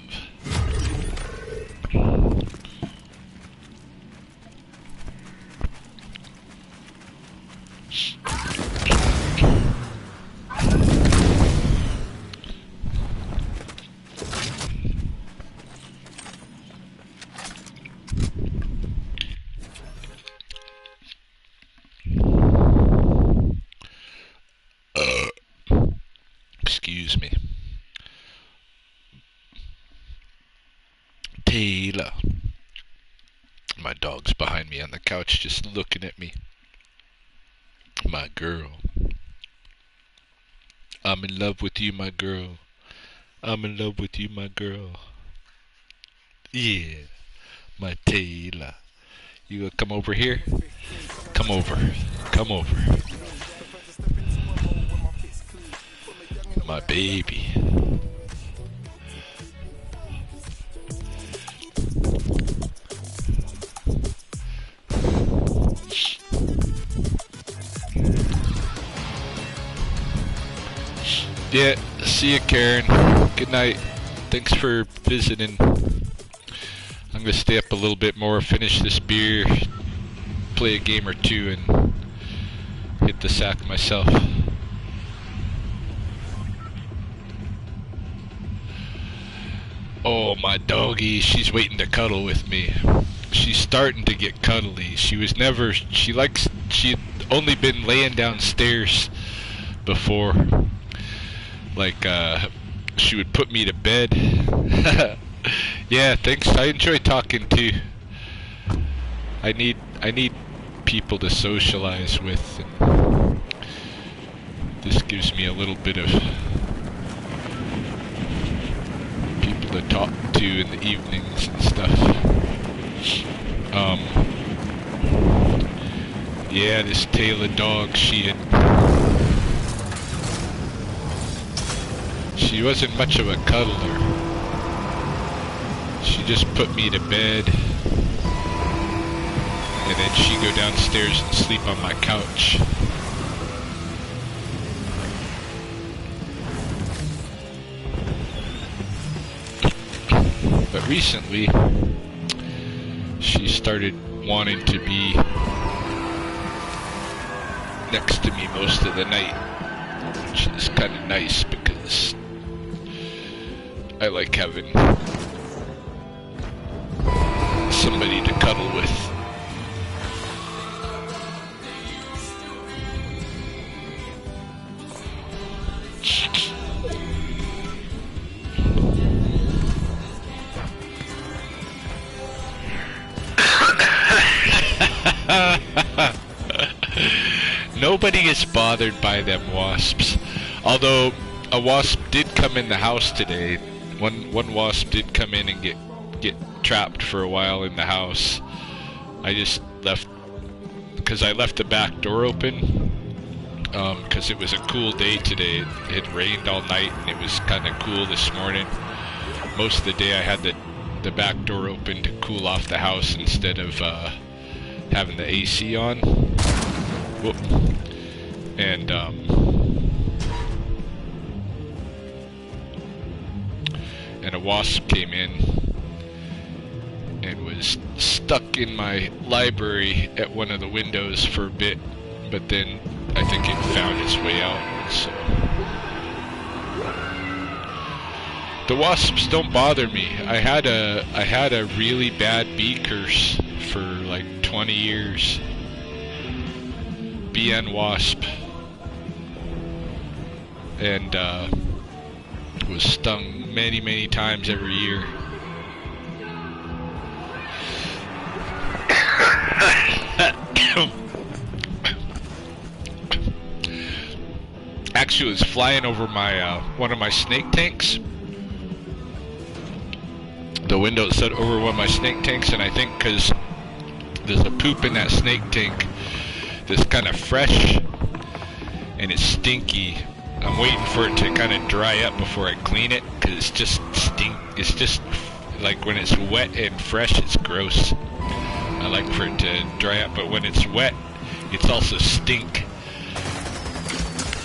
Speaker 1: Excuse me. Taylor. My dog's behind me on the couch just looking at me. My girl. I'm in love with you, my girl. I'm in love with you, my girl. Yeah. My Taylor. You gonna come over here? Come over. Come over. My baby. Yeah, see you, Karen. Good night. Thanks for visiting. I'm gonna stay up a little bit more, finish this beer, play a game or two, and hit the sack myself. Oh, my doggy, she's waiting to cuddle with me. She's starting to get cuddly. She'd only been laying downstairs before. Like, she would put me to bed. Yeah, thanks. I enjoy talking to. I need people to socialize with, and this gives me a little bit of people to talk to in the evenings and stuff. Yeah, this Taylor dog, she wasn't much of a cuddler. She just put me to bed, and then she'd go downstairs and sleep on my couch. But recently, she started wanting to be next to me most of the night, which is kind of nice because I like having somebody to cuddle with. Nobody is bothered by them wasps. Although a wasp did come in the house today. One wasp did come in and get trapped for a while in the house. I just left, because I left the back door open, because it was a cool day today. It had rained all night and it was kind of cool this morning. Most of the day I had the back door open to cool off the house instead of having the AC on. Whoop. And a wasp came in and was stuck in my library at one of the windows for a bit, but then I think it found its way out. So the wasps don't bother me. I had a really bad bee curse for like 20 years. Bee and wasp. And was stung many times every year. Actually, it was flying over my one of my snake tanks. The window set over one of my snake tanks, and I think because there's a poop in that snake tank that's kind of fresh and it's stinky. I'm waiting for it to kind of dry up before I clean it, because it's just it's just like when it's wet and fresh, it's gross. I like for it to dry up, but when it's wet, it's also stink.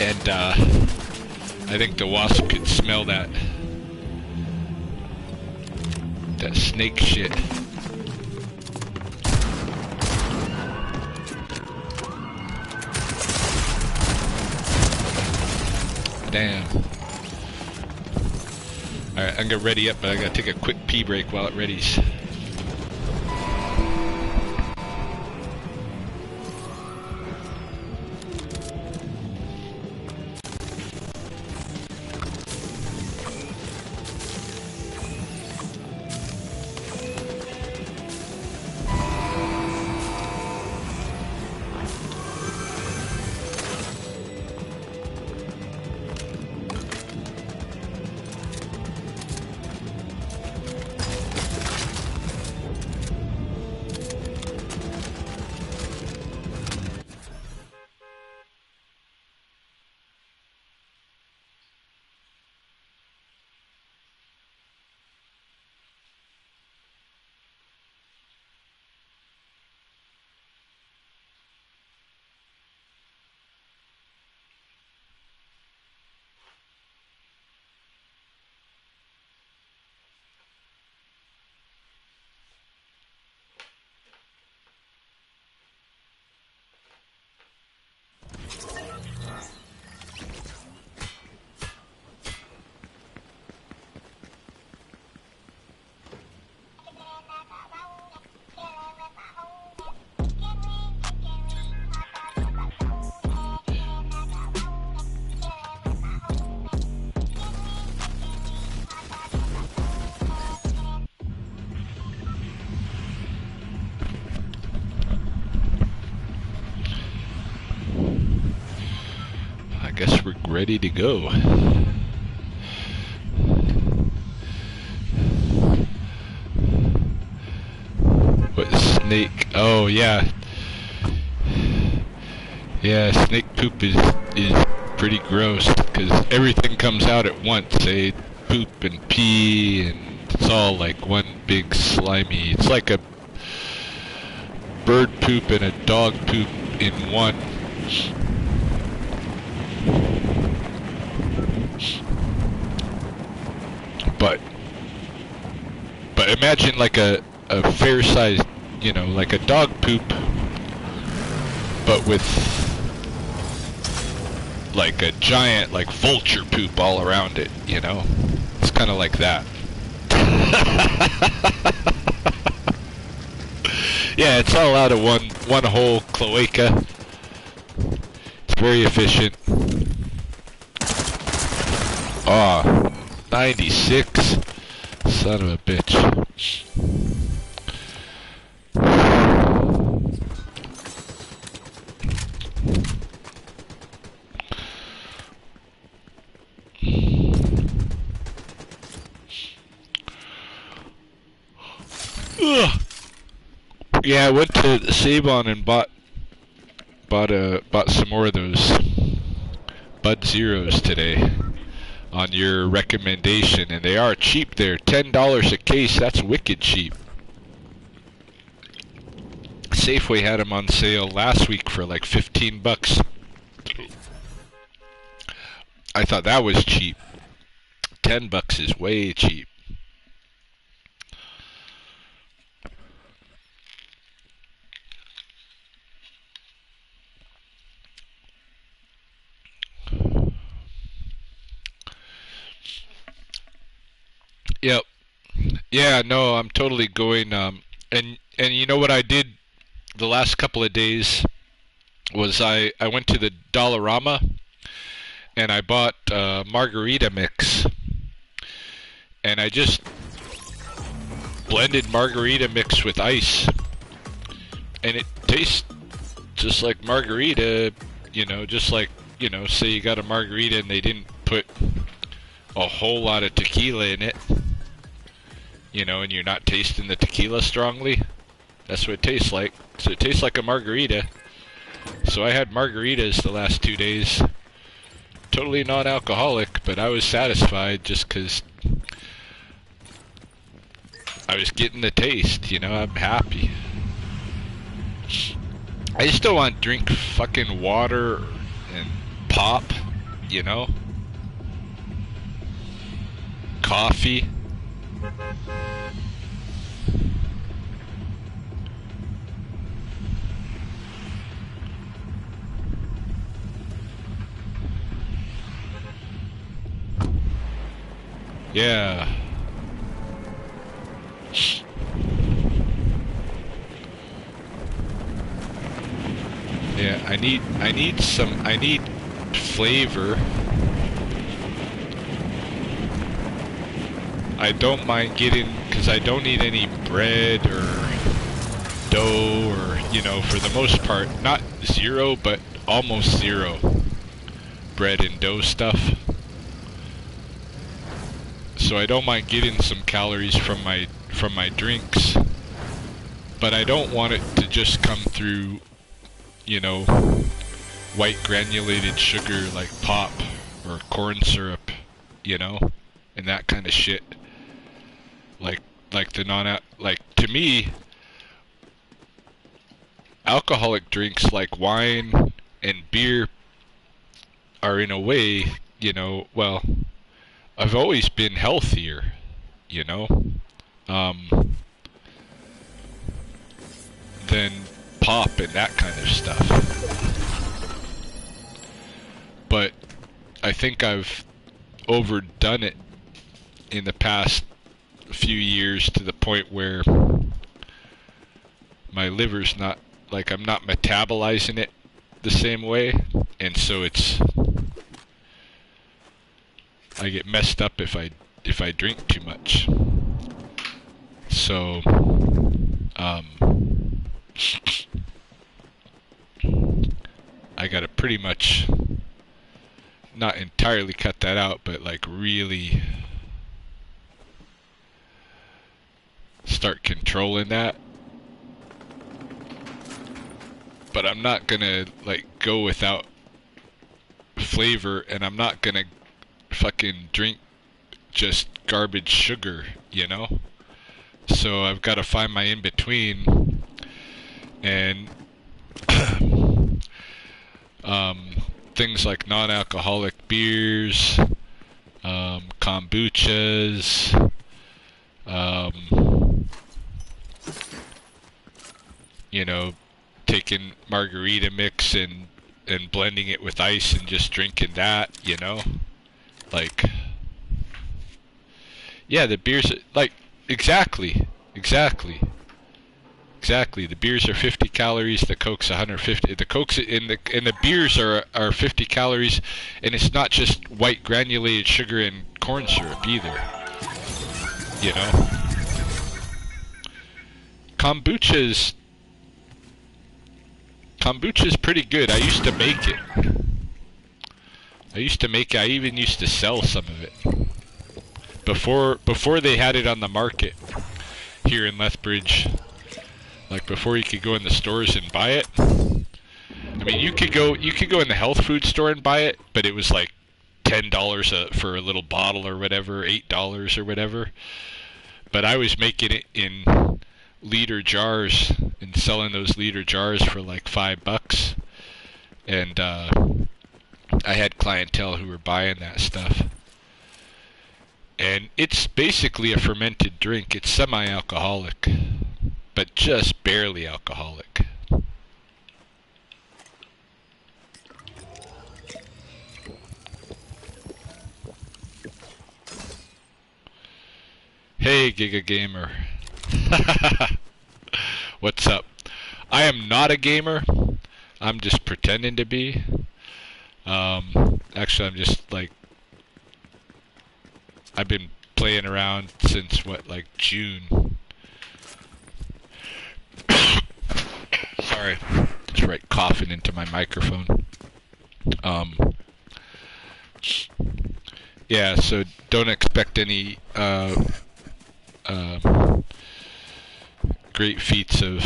Speaker 1: And I think the wasp could smell that snake shit. Damn. Alright, I'm gonna ready up, but I gotta take a quick pee break while it readies. Guess we're ready to go. What snake? Oh yeah, yeah. Snake poop is pretty gross because everything comes out at once. They poop and pee, and it's all like one big slimy. It's like a bird poop and a dog poop in one. But imagine like a fair-sized, you know, like a dog poop, but with like a giant like vulture poop all around it, you know? It's kind of like that. Yeah, it's all out of one whole cloaca. It's very efficient. Ah, 96. Son of a bitch. Ugh. Yeah, I went to Sabon and bought some more of those Bud Zeros today on your recommendation, and they are cheap there. $10 a case, that's wicked cheap. Safeway had them on sale last week for like 15 bucks. I thought that was cheap. 10 bucks is way cheap. Yep. Yeah, no, I'm totally going, and you know what I did the last couple of days was I went to the Dollarama and I bought margarita mix, and I just blended margarita mix with ice, and it tastes just like margarita, you know, just like, you know, say you got a margarita and they didn't put a whole lot of tequila in it, you know, and you're not tasting the tequila strongly. That's what it tastes like. So it tastes like a margarita. So I had margaritas the last 2 days. Totally non-alcoholic, but I was satisfied just because I was getting the taste, you know, I'm happy. I just don't want to drink fucking water and pop, you know? Coffee. Yeah. Yeah, I need flavor. I don't mind getting, because I don't need any bread or dough or, you know, for the most part, not zero, but almost zero bread and dough stuff. So I don't mind getting some calories from my drinks, but I don't want it to just come through, you know, white granulated sugar like pop or corn syrup, you know, and that kind of shit. Like the like, to me, alcoholic drinks like wine and beer are, in a way, you know, well, I've always been healthier, you know, than pop and that kind of stuff. But I think I've overdone it in the past few years to the point where my liver's not, like, I'm not metabolizing it the same way, and so I get messed up if I drink too much. So I gotta pretty much not entirely cut that out, but like really start controlling that. But I'm not gonna like go without flavor, and I'm not gonna fucking drink just garbage sugar, you know? So I've got to find my in-between, and things like non-alcoholic beers, kombuchas, you know, taking margarita mix and blending it with ice and just drinking that, you know? Like, yeah, the beers, like, exactly. The beers are 50 calories, the Coke's 150. The Coke's and the beers are 50 calories, and it's not just white granulated sugar and corn syrup either. You know? Kombucha's pretty good. I used to make it. I even used to sell some of it. Before they had it on the market here in Lethbridge, Like before you could go in the stores and buy it. I mean, you could go in the health food store and buy it, but it was like $10 for a little bottle or whatever, $8 or whatever. But I was making it in liter jars and selling those liter jars for like $5, and I had clientele who were buying that stuff. And it's basically a fermented drink. It's semi-alcoholic, but just barely alcoholic. Hey, Giga Gamer. What's up? I am not a gamer. I'm just pretending to be. Actually, I'm just like, I've been playing around since what, like June. Sorry, just right coughing into my microphone. Yeah, so don't expect any great feats of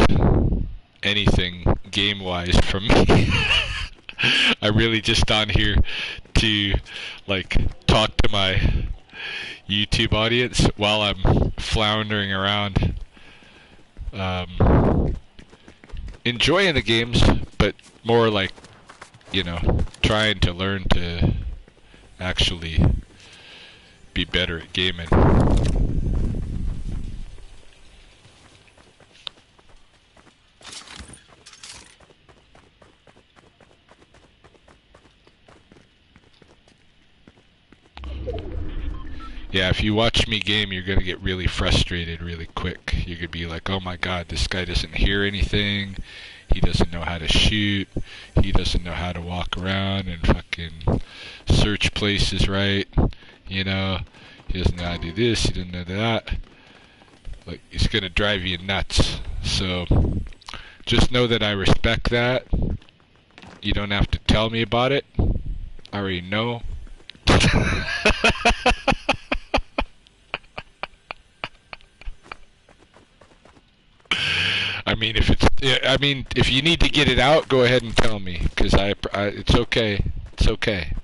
Speaker 1: anything game-wise from me. I'm really just on here to like talk to my YouTube audience while I'm floundering around, enjoying the games, but more like, you know, trying to learn to actually be better at gaming. Yeah, if you watch me game, you're going to get really frustrated really quick. You're going to be like, oh my god, this guy doesn't hear anything. He doesn't know how to shoot. He doesn't know how to walk around and fucking search places right. You know, he doesn't know how to do this, he doesn't know that. Like, it's going to drive you nuts. So, just know that I respect that. You don't have to tell me about it. I already know. I mean, if you need to get it out, go ahead and tell me, because it's okay. It's okay.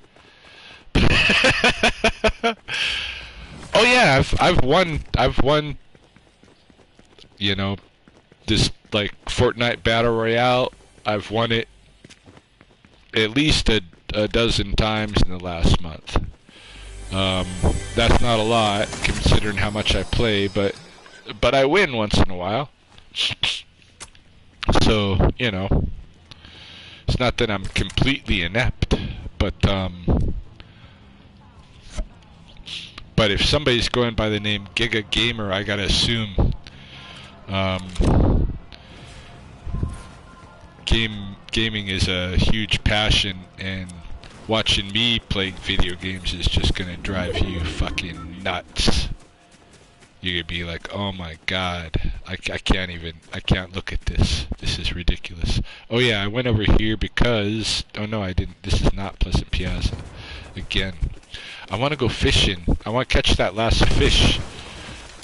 Speaker 1: Oh yeah, I've won. You know, this like Fortnite Battle Royale. I've won it at least a dozen times in the last month. That's not a lot considering how much I play, but I win once in a while. So, you know, it's not that I'm completely inept, but if somebody's going by the name Giga Gamer, I gotta assume gaming is a huge passion, and watching me play video games is just gonna drive you fucking nuts. You're gonna be like, oh my god, I can't look at this. This is ridiculous. Oh yeah, I went over here because, oh no I didn't, this is not Pleasant Piazza. Again, I want to go fishing. I want to catch that last fish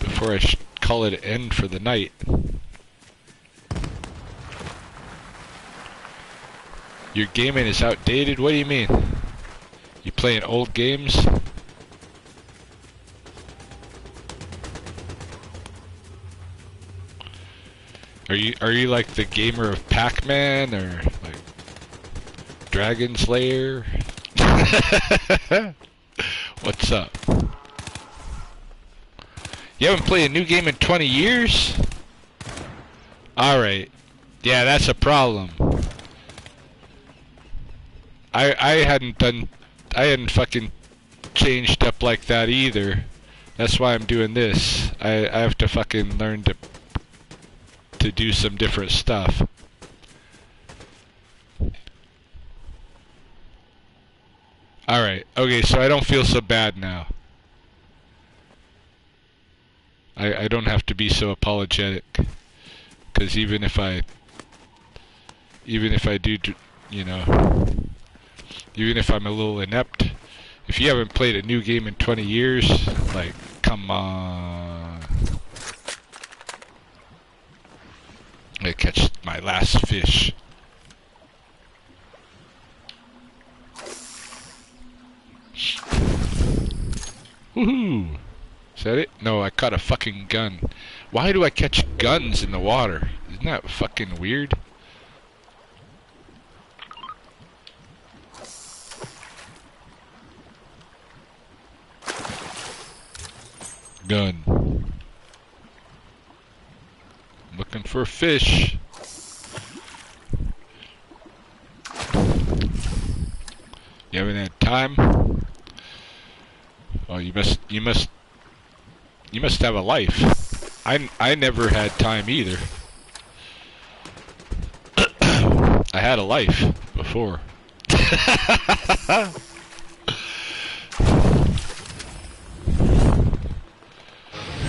Speaker 1: before I call it an end for the night. Your gaming is outdated? What do you mean? You playing old games? Are you like the gamer of Pac-Man or like Dragon Slayer? What's up? You haven't played a new game in 20 years? Alright. Yeah, that's a problem. I hadn't fucking changed up like that either. That's why I'm doing this. I have to fucking learn to do some different stuff. Alright, okay, so I don't feel so bad now. I don't have to be so apologetic. Because even if I do, you know, even if I'm a little inept, if you haven't played a new game in 20 years, like, come on. I catch my last fish. Woohoo! Is that it? No, I caught a fucking gun. Why do I catch guns in the water? Isn't that fucking weird? Gun. Looking for a fish. You haven't had time? Oh, you must have a life. I never had time either. I had a life before.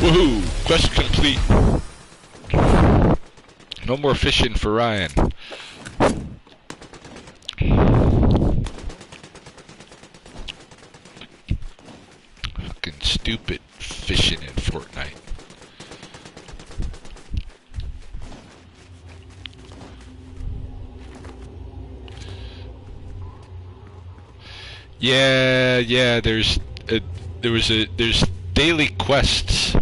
Speaker 1: Woohoo! Quest complete. No more fishing for Ryan. Fucking stupid fishing in Fortnite. Yeah, there's daily quests,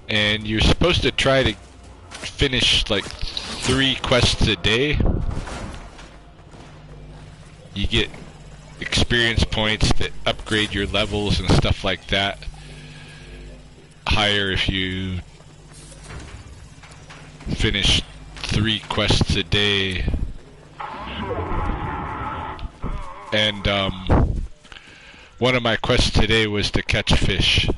Speaker 1: and you're supposed to try to finish like 3 quests a day. You get experience points that upgrade your levels and stuff like that. Higher if you finish 3 quests a day. And one of my quests today was to catch fish.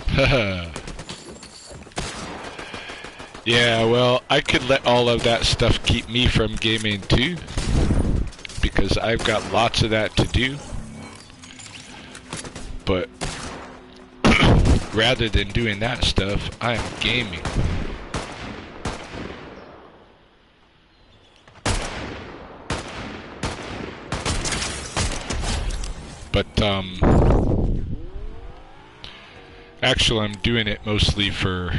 Speaker 1: Haha. Yeah, well, I could let all of that stuff keep me from gaming too, because I've got lots of that to do. But rather than doing that stuff, I am gaming. But actually I'm doing it mostly for...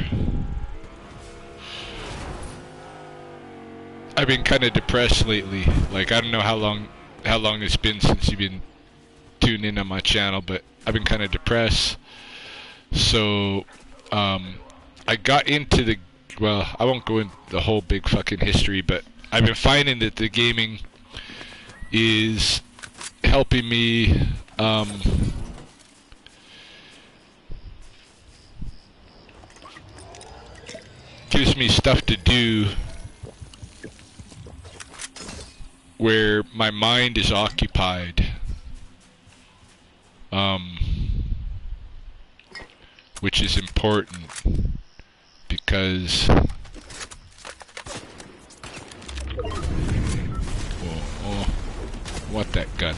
Speaker 1: I've been kind of depressed lately. Like, I don't know how long it's been since you've been tuned in on my channel, but I've been kind of depressed. So I got into the... Well, I won't go into the whole big fucking history, but I've been finding that the gaming is helping me gives me stuff to do where my mind is occupied, which is important because what that gun?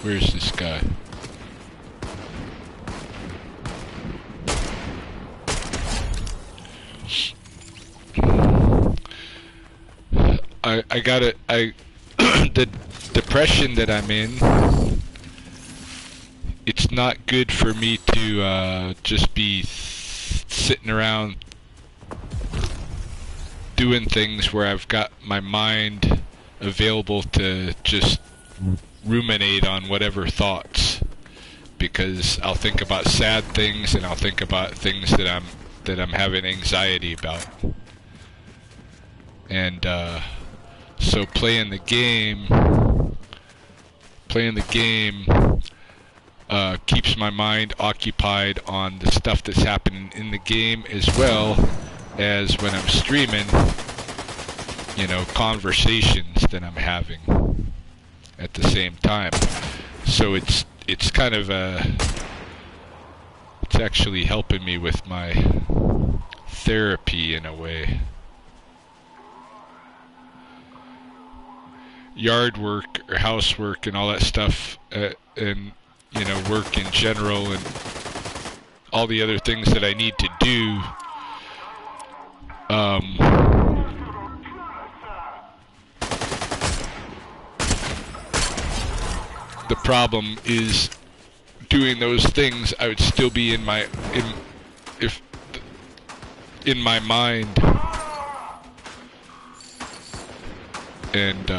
Speaker 1: Where's this guy? I got it. The depression that I'm in, it's not good for me to just be sitting around doing things where I've got my mind available to just ruminate on whatever thoughts, because I'll think about sad things and I'll think about things that I'm having anxiety about. And so playing the game keeps my mind occupied on the stuff that's happening in the game, as well as when I'm streaming, you know, conversations that I'm having at the same time. So it's kind of it's actually helping me with my therapy in a way. Yard work or housework and all that stuff, and you know, work in general and all the other things that I need to do, the problem is doing those things. I would still be in my mind, and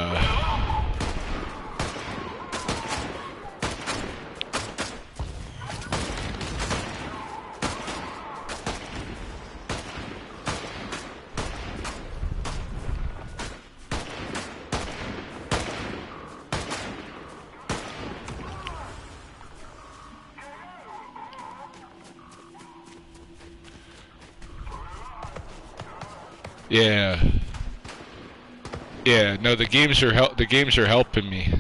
Speaker 1: yeah. Yeah, no, the games are helping me.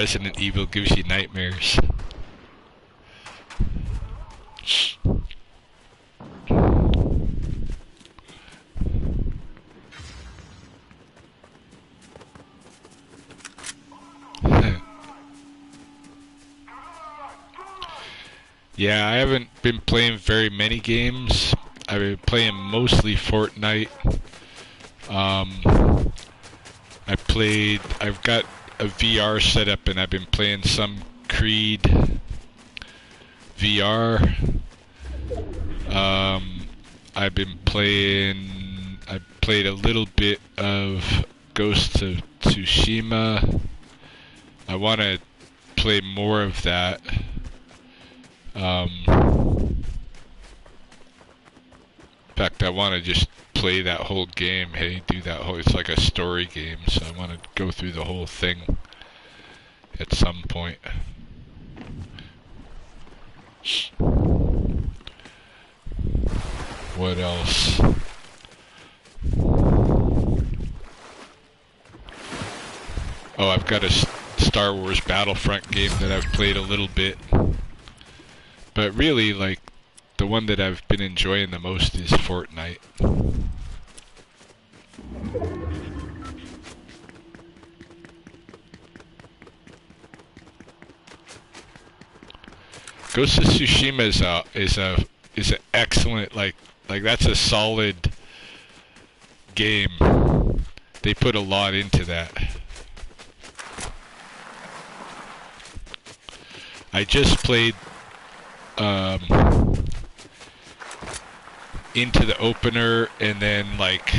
Speaker 1: Resident Evil gives you nightmares. Yeah, I haven't been playing very many games. I've been playing mostly Fortnite. I've got a VR setup, and I've been playing some Creed VR. I played a little bit of Ghost of Tsushima. I want to play more of that. In fact, I want to just play that whole game. Hey, do that whole... It's like a story game, so I want to go through the whole thing at some point. What else? Oh, I've got a Star Wars Battlefront game that I've played a little bit. But really, like, the one that I've been enjoying the most is Fortnite. Ghost of Tsushima is an excellent, like that's a solid game. They put a lot into that. I just played into the opener, and then like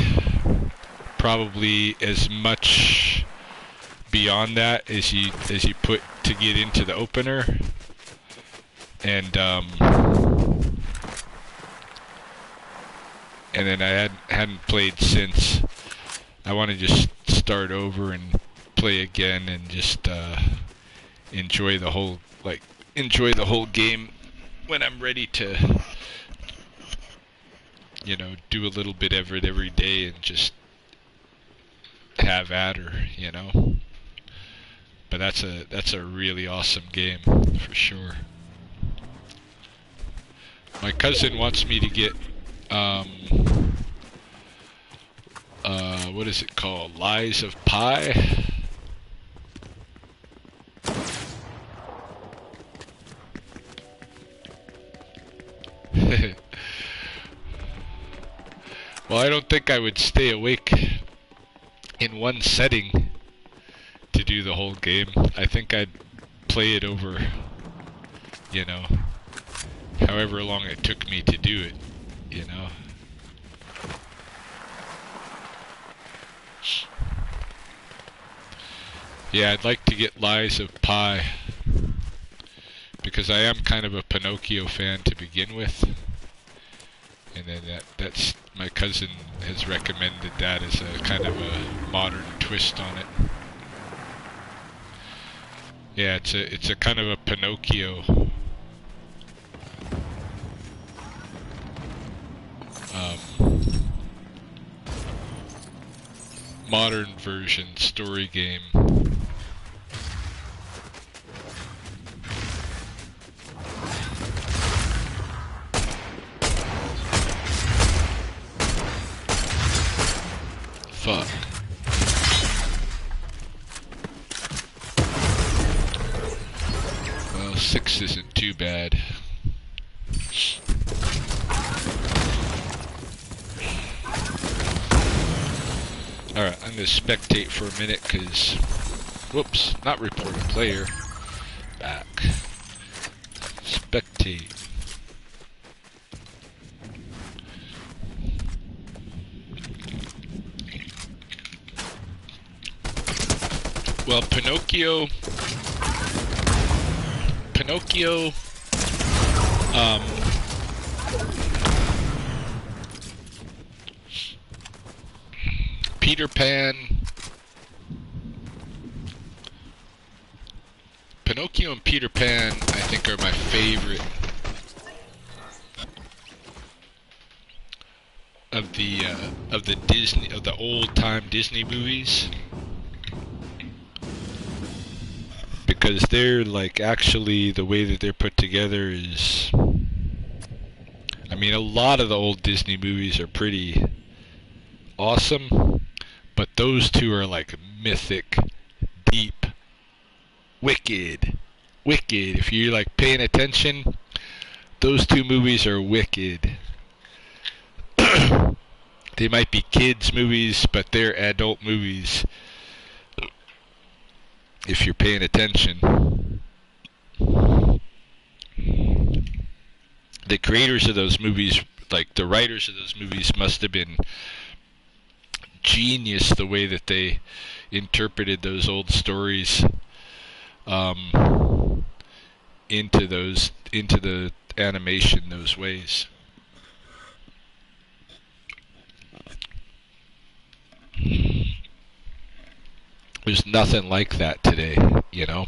Speaker 1: probably as much beyond that as you put to get into the opener, and then I hadn't played since. I want to just start over and play again and just enjoy the whole game when I'm ready to, you know, do a little bit of it every day and just have at her, you know. But that's a really awesome game for sure. My cousin wants me to get what is it called? Lies of Pi. Well, I don't think I would stay awake in one setting to do the whole game. I think I'd play it over, you know, however long it took me to do it, you know. Yeah, I'd like to get Lies of Pi, because I am kind of a Pinocchio fan to begin with. And then that's my cousin has recommended that as a kind of a modern twist on it. Yeah, it's a kind of a Pinocchio modern version story game. Fuck. Well, 6 isn't too bad. Alright, I'm going to spectate for a minute because... Whoops, not report a player. Back. Spectate. Well, Pinocchio, Peter Pan, Pinocchio and Peter Pan, I think, are my favorite of the Disney, of the old time Disney movies, because they're like, actually the way that they're put together is, I mean, a lot of the old Disney movies are pretty awesome, but those two are like mythic, deep, wicked. If you're like paying attention, those two movies are wicked. They might be kids movies, but they're adult movies if you're paying attention. The creators of those movies, like the writers of those movies, must have been genius the way that they interpreted those old stories into the animation those ways. There's nothing like that today, you know?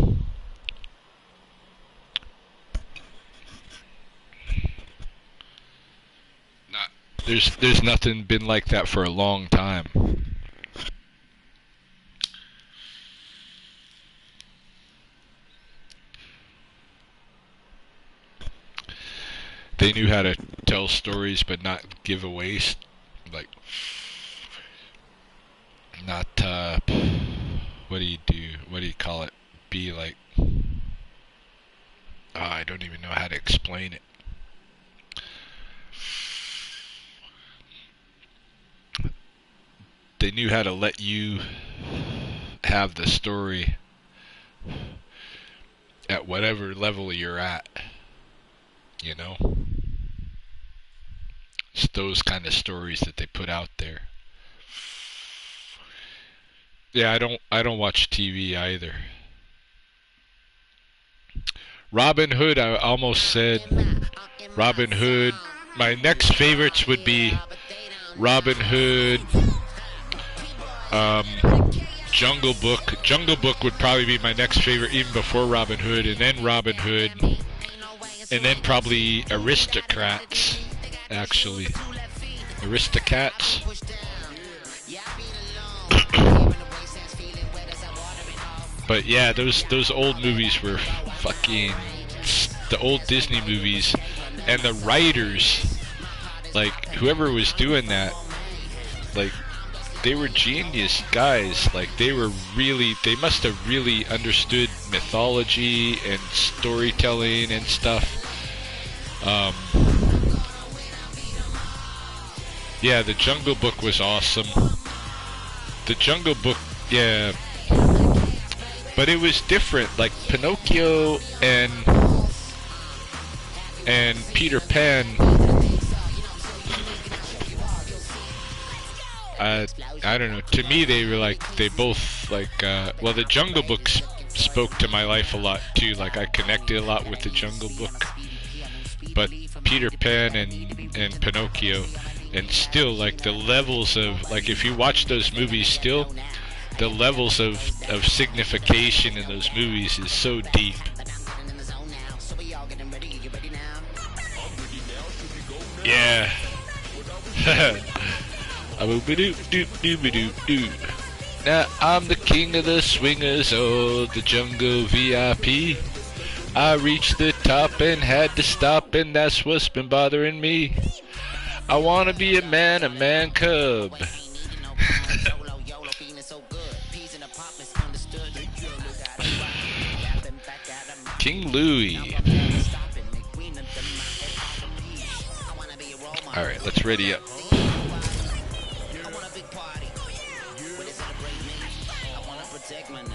Speaker 1: There's nothing been like that for a long time. They knew how to tell stories but not give away, like, not, what do you call it? Be like, I don't even know how to explain it. They knew how to let you have the story at whatever level you're at, you know? It's those kind of stories that they put out there. Yeah, I don't watch TV either. Robin Hood, I almost said Robin Hood. My next favorites would be Robin Hood, Jungle Book. Jungle Book would probably be my next favorite, even before Robin Hood, and then Robin Hood, and then probably Aristocrats, actually. Aristocats. But yeah, those old movies were fucking, the old Disney movies, and the writers, like whoever was doing that, like they were genius guys. Like they must have really understood mythology and storytelling and stuff. Yeah, the Jungle Book was awesome. The Jungle Book, yeah. But it was different, like Pinocchio and Peter Pan. I don't know. To me, they were like, they both like. Well, the Jungle Book spoke to my life a lot too. Like I connected a lot with the Jungle Book. But Peter Pan and Pinocchio, and still like the levels of, like if you watch those movies, still the levels of signification in those movies is so deep. Yeah. Now I'm the king of the swingers, oh, the jungle VIP. I reached the top and had to stop, and that's what's been bothering me. I wanna be a man cub. King Louis. Alright, let's ready up.
Speaker 2: protect my name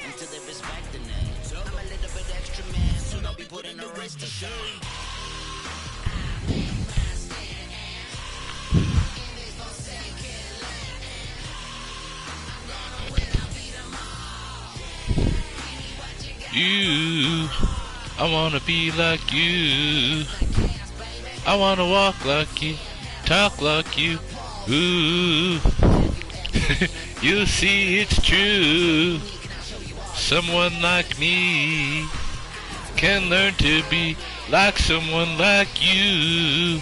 Speaker 2: until they respect the name. I'm a little bit extra man, so don't be putting the rest to shame.
Speaker 1: You, I wanna be like you. I wanna walk like you, talk like you. Ooh, you see it's true. Someone like me can learn to be like someone like you.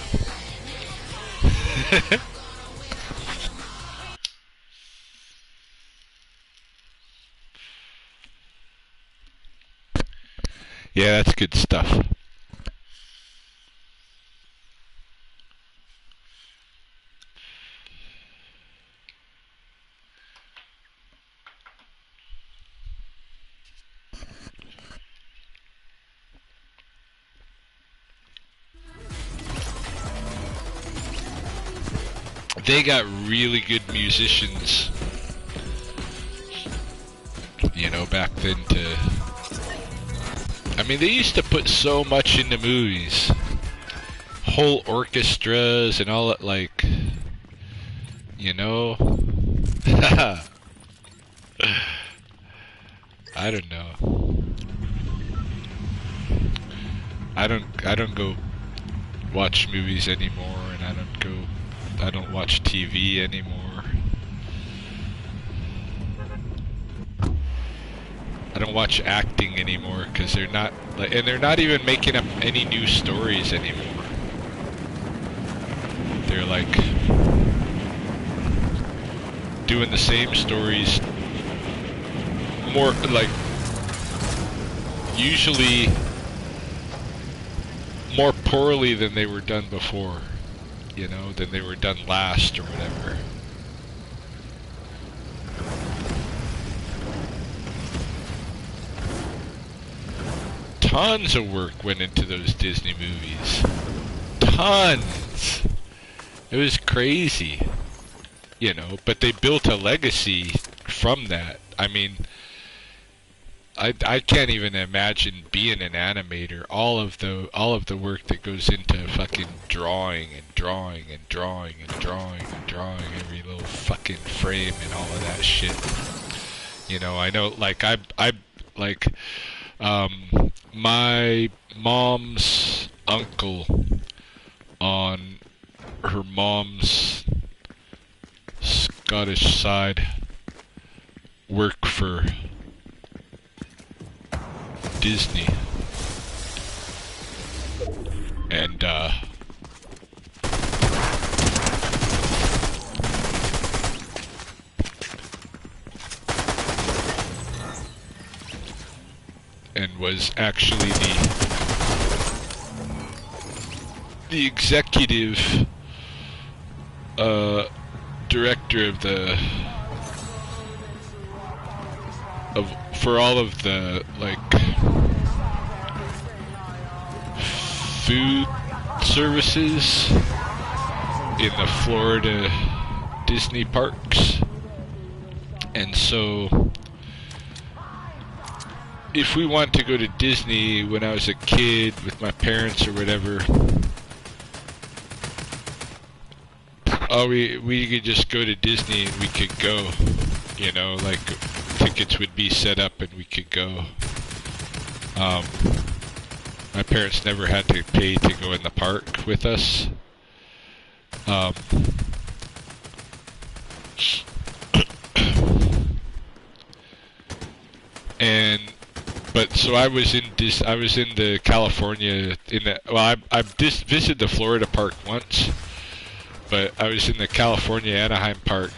Speaker 1: Yeah, that's good stuff. They got really good musicians, you know, back then to... I mean, they used to put so much into movies. Whole orchestras and all that, like... You know? I don't know. I don't go watch movies anymore, and I don't watch TV anymore. I don't watch acting anymore because they're not, and they're not even making up any new stories anymore. They're like doing the same stories more, like usually more poorly than they were done before. You know, than they were done last or whatever. Tons of work went into those Disney movies. Tons! It was crazy. You know, but they built a legacy from that. I mean, I can't even imagine being an animator. All of the work that goes into fucking drawing and drawing and drawing and drawing and drawing every little fucking frame and all of that shit. You know, I know, like my mom's uncle on her mom's Scottish side worked for Disney, and was actually the executive director for all of the, like, food services in the Florida Disney parks. And so if we want to go to Disney when I was a kid with my parents or whatever, we could just go to Disney and we could go, you know, like tickets would be set up and we could go. My parents never had to pay to go in the park with us. But so I was in the California, I visited the Florida park once, but I was in the California Anaheim park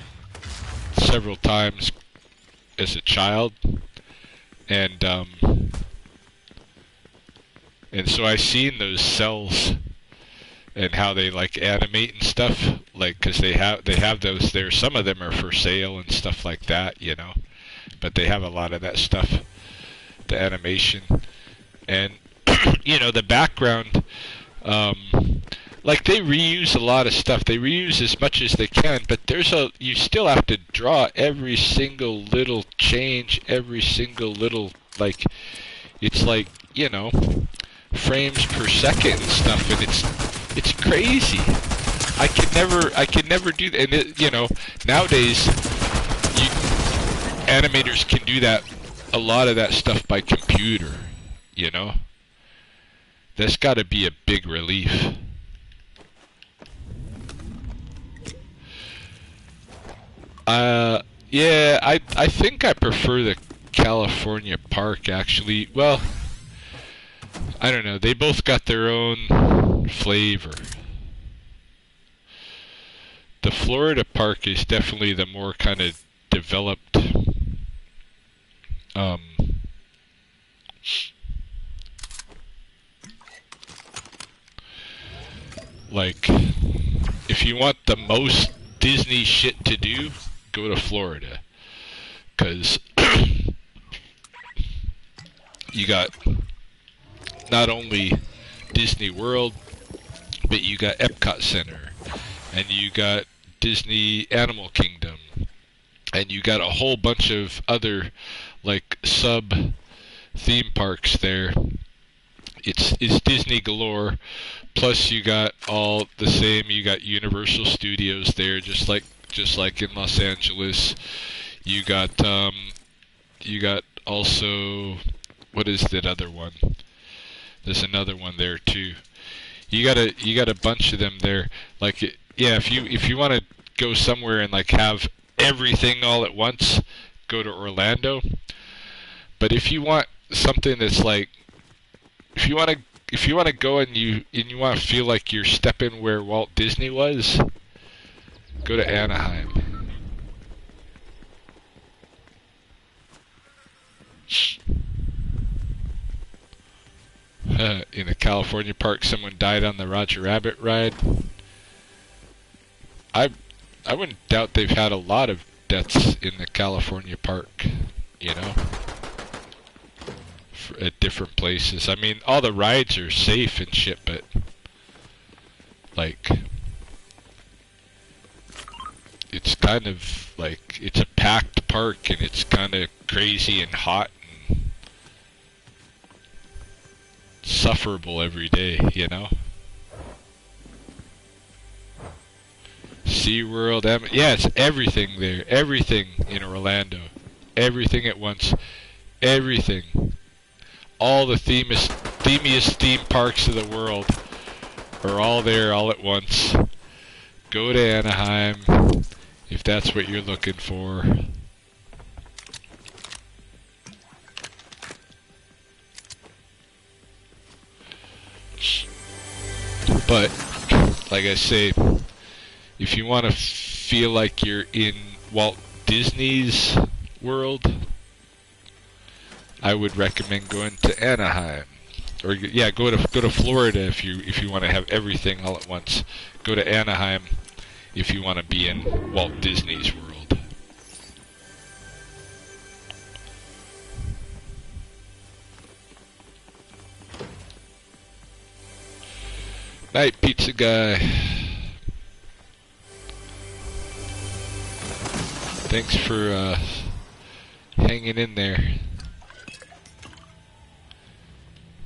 Speaker 1: several times as a child, and so I seen those cells and how they like animate and stuff, like, cause they have those there. Some of them are for sale and stuff like that, you know, but they have a lot of that stuff, the animation, and you know, the background. like they reuse a lot of stuff. They reuse as much as they can, but you still have to draw every single little change, every single little, like, it's like, frames per second and stuff, and it's crazy. I can never do that. And nowadays, animators can do that, a lot of that stuff by computer. That's got to be a big relief. Yeah, I think I prefer the California park, actually. Well, I don't know. They both got their own flavor. The Florida park is definitely the more kind of developed, like, if you want the most Disney shit to do, go to Florida. Because you got not only Disney World, but you got Epcot Center, and you got Disney Animal Kingdom, and you got a whole bunch of other, like, sub theme parks there. It's Disney galore. Plus you got all the same. You got Universal Studios there, just like in Los Angeles. You got also, what is that other one? There's another one there too. You got a bunch of them there. Like, yeah, if you want to go somewhere and like have everything all at once, go to Orlando. But if you want something that's like, if you want to go and you want to feel like you're stepping where Walt Disney was, go to Anaheim. In a California park, someone died on the Roger Rabbit ride. I wouldn't doubt they've had a lot of deaths in the California park, at different places. I mean, all the rides are safe and shit, but like, it's kind of like, it's a packed park and it's kind of crazy and hot and sufferable every day, SeaWorld, yeah, it's everything there, everything in Orlando, everything at once, everything. All the themiest theme parks of the world are all there all at once. Go to Anaheim if that's what you're looking for. But, like I say, if you want to feel like you're in Walt Disney's world, I would recommend going to Anaheim. Or yeah, go to Florida if you want to have everything all at once. Go to Anaheim if you want to be in Walt Disney's world. Night, pizza guy. Thanks for hanging in there.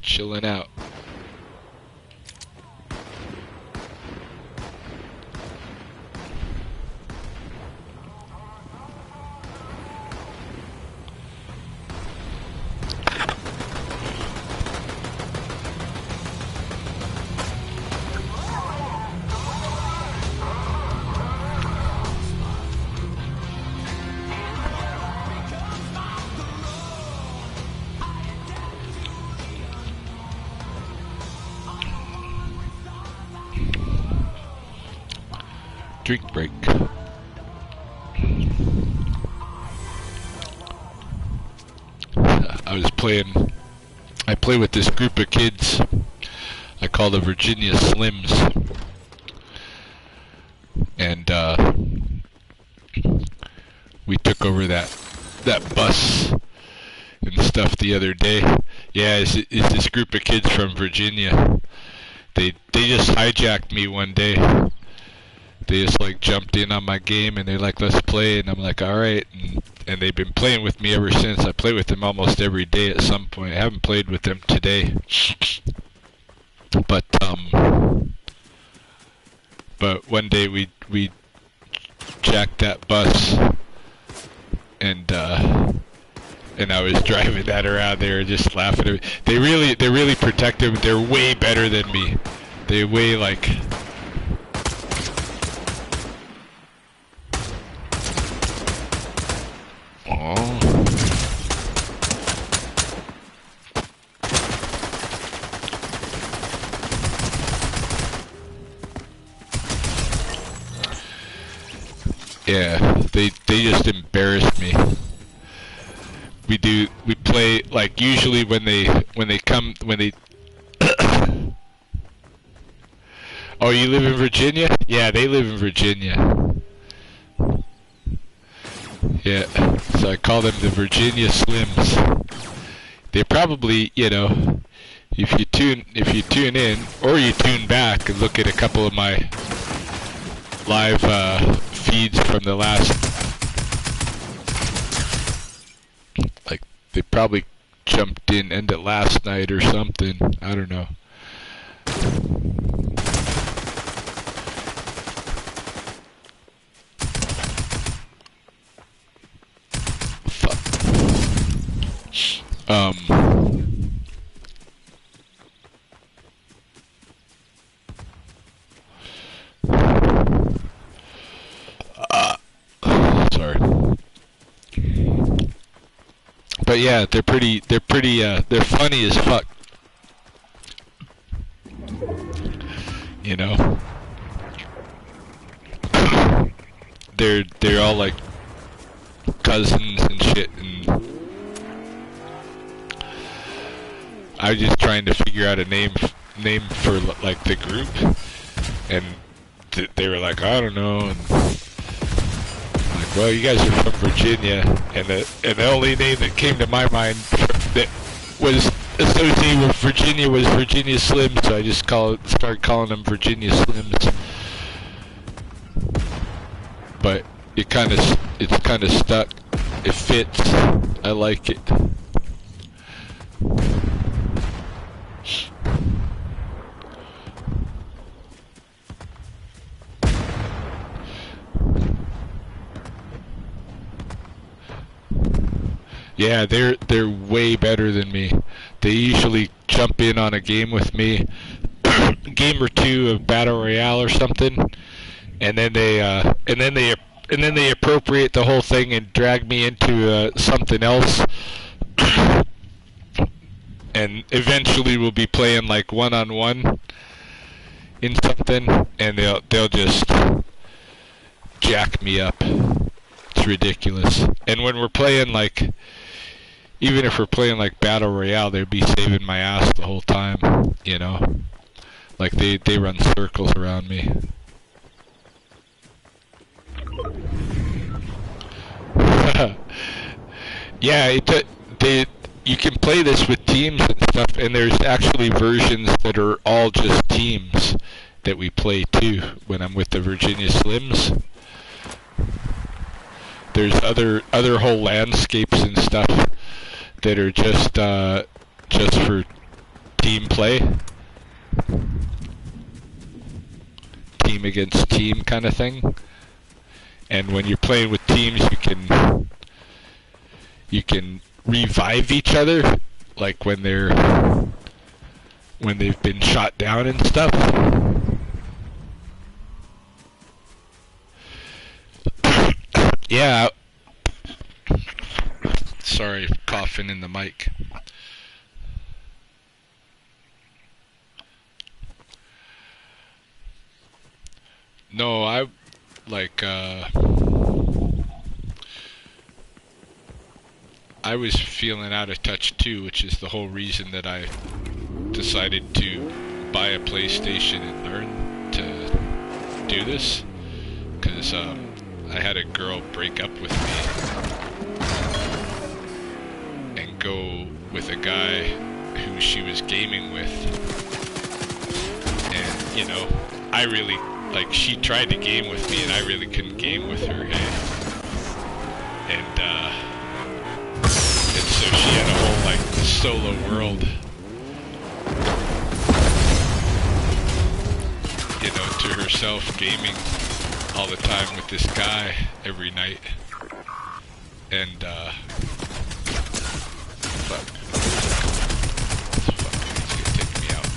Speaker 1: Chilling out. Drink break. I play with this group of kids I call the Virginia Slims. And we took over that bus and stuff the other day. Yeah, it's this group of kids from Virginia. they just hijacked me one day. They just like jumped in on my game and they're like, let's play, and I'm like, alright, and they've been playing with me ever since. I play with them almost every day at some point. I haven't played with them today. But one day we jacked that bus, and I was driving that around. They were just laughing. They're really protective. They're way better than me. They way like. Oh. Yeah, they just embarrassed me. We play like usually when they Oh, you live in Virginia? Yeah, they live in Virginia. Yeah, so I call them the Virginia Slims. They probably, you know, if you tune in or you tune back and look at a couple of my live feeds from the last, like they probably jumped in end of last night or something. I don't know. Sorry. But yeah, they're funny as fuck. You know? They're all like cousins and shit, and I was just trying to figure out a name for like the group, and they were like, I don't know, and I'm like, well, you guys are from Virginia, and the only name that came to my mind that was associated with Virginia was Virginia Slims, so I just started calling them Virginia Slims. But it's kind of stuck. It fits. I like it. Yeah, they're way better than me. They usually jump in on a game with me, game or two of Battle Royale or something, and then they appropriate the whole thing and drag me into something else. And eventually we'll be playing like one-on-one in something, and they'll just jack me up. It's ridiculous. And when we're playing like, even if we're playing like Battle Royale, they'd be saving my ass the whole time, you know? Like they run circles around me. Yeah, you can play this with teams and stuff, and there's actually versions that are all just teams that we play too when I'm with the Virginia Slims. There's other whole landscapes and stuff that are just for team play, team against team kind of thing. And when you're playing with teams, you can revive each other, like when they've been shot down and stuff. Yeah. Sorry, coughing in the mic. No, I was feeling out of touch too, which is the whole reason that I decided to buy a PlayStation and learn to do this, because I had a girl break up with me and go with a guy who she was gaming with, you know, I really, like, she tried to game with me and I really couldn't game with her, hey? And so she had a whole, like, solo world, you know, to herself, gaming all the time with this guy every night. And, fuck. He's gonna take me out.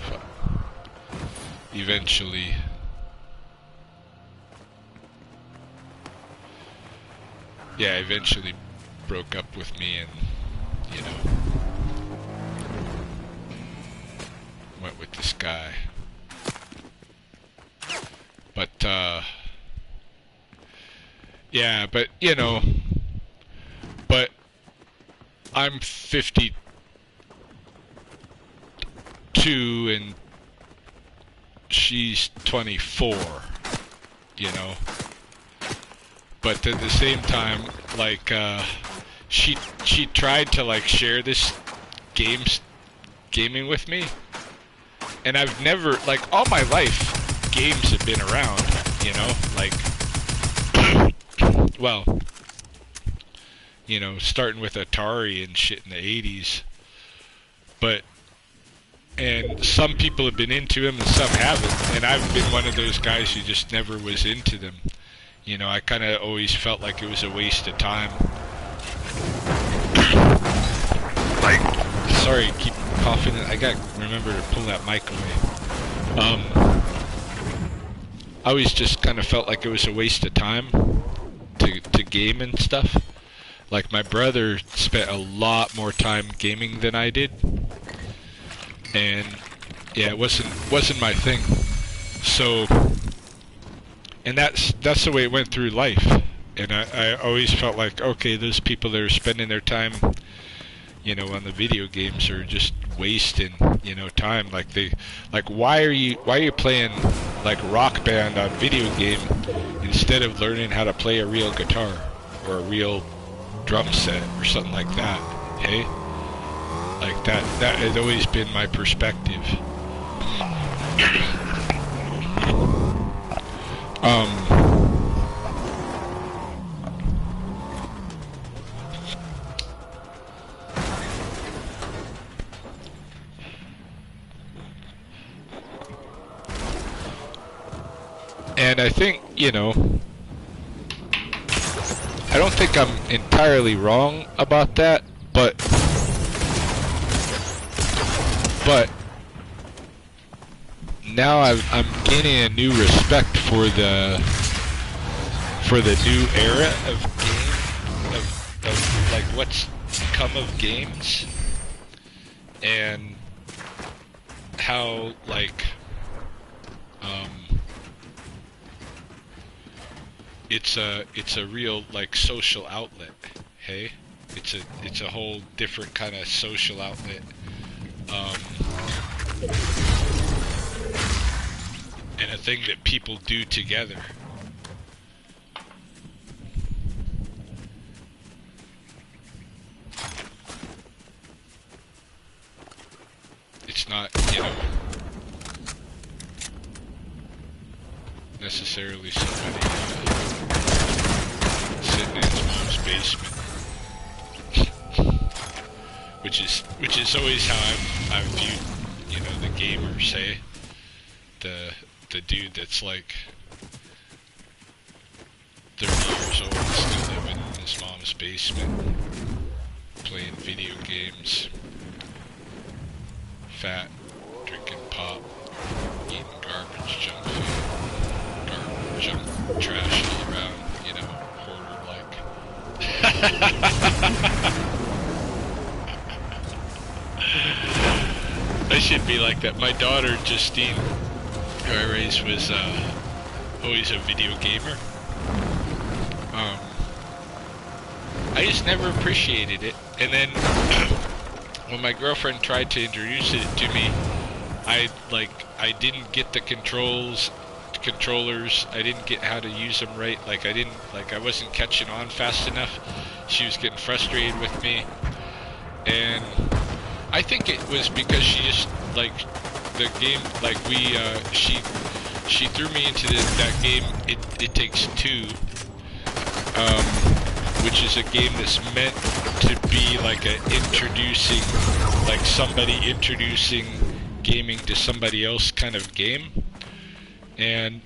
Speaker 1: Fuck. Eventually, broke up with me and, you know, went with this guy. But, yeah, but, you know, but I'm 52 and she's 24, you know. But at the same time, like, she tried to, like, share this gaming with me, and I've never, like, all my life, games have been around, you know, like, well, you know, starting with Atari and shit in the 80s, but, and some people have been into them and some haven't, and I've been one of those guys who just never was into them. You know, I kind of always felt like it was a waste of time. Like, sorry, keep coughing. I gotta remember to pull that mic away. I always just kind of felt like it was a waste of time to game and stuff. Like, my brother spent a lot more time gaming than I did, and yeah, it wasn't my thing. So, and that's the way it went through life. And I always felt like, okay, those people that are spending their time, you know, on the video games are just wasting, you know, time. Like, why are you playing, like, Rock Band on video game instead of learning how to play a real guitar or a real drum set or something like that, hey? Like, that has always been my perspective. And I think, you know, I don't think I'm entirely wrong about that, but now I'm gaining a new respect for the new era of game, of like what's come of games, and how, like, it's a real, like, social outlet, hey? It's a whole different kind of social outlet, and a thing that people do together. It's not, you know, necessarily somebody sitting in his mom's basement, which is always how I've viewed, you know, the gamer, say, the dude that's like 30 years old and still living in his mom's basement, playing video games, fat, drinking pop, eating garbage, junk food, junk trash all around, you know, hoarder-like. I should be like that. My daughter, Justine, who I raised, was always a video gamer. I just never appreciated it. And then when my girlfriend tried to introduce it to me, I didn't get the controls controllers. I didn't get how to use them right. Like I wasn't catching on fast enough. She was getting frustrated with me, and I think it was because she just like the game. Like she threw me into that game. It Takes Two, which is a game that's meant to be like somebody introducing gaming to somebody else kind of game, and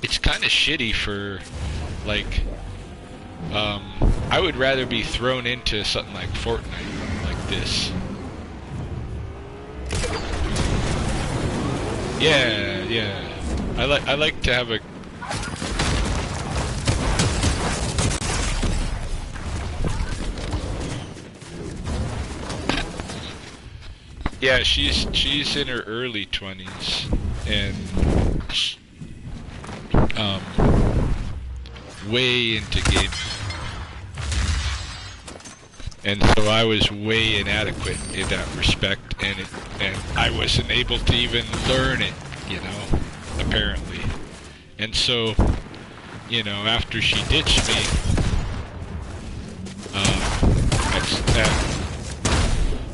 Speaker 1: it's kind of shitty for like. I would rather be thrown into something like Fortnite, like this. Yeah. I like to have a. Yeah, she's in her early 20s, and way into gaming. And so I was way inadequate in that respect, and I wasn't able to even learn it, you know, apparently. And so, you know, after she ditched me,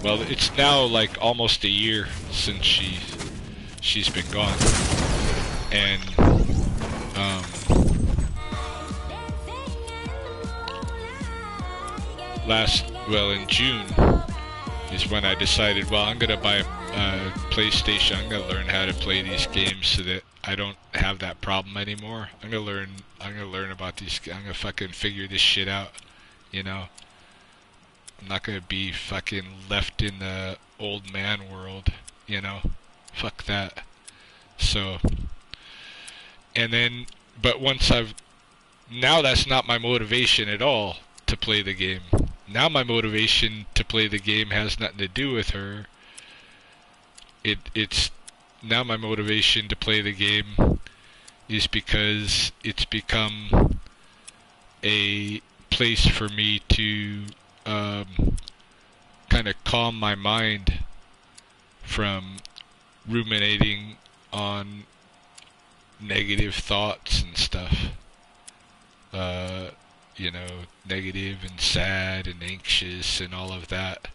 Speaker 1: well, it's now like almost a year since she's been gone, and in June is when I decided, well, I'm gonna buy a PlayStation. I'm gonna learn how to play these games so that I don't have that problem anymore. I'm gonna learn about these. I'm gonna fucking figure this shit out, you know. I'm not gonna be fucking left in the old man world, you know. Fuck that. So, and then, but now that's not my motivation at all to play the game. Now my motivation to play the game has nothing to do with her. It's now my motivation to play the game is because it's become a place for me to kind of calm my mind from ruminating on negative thoughts and stuff. You know, negative and sad and anxious and all of that.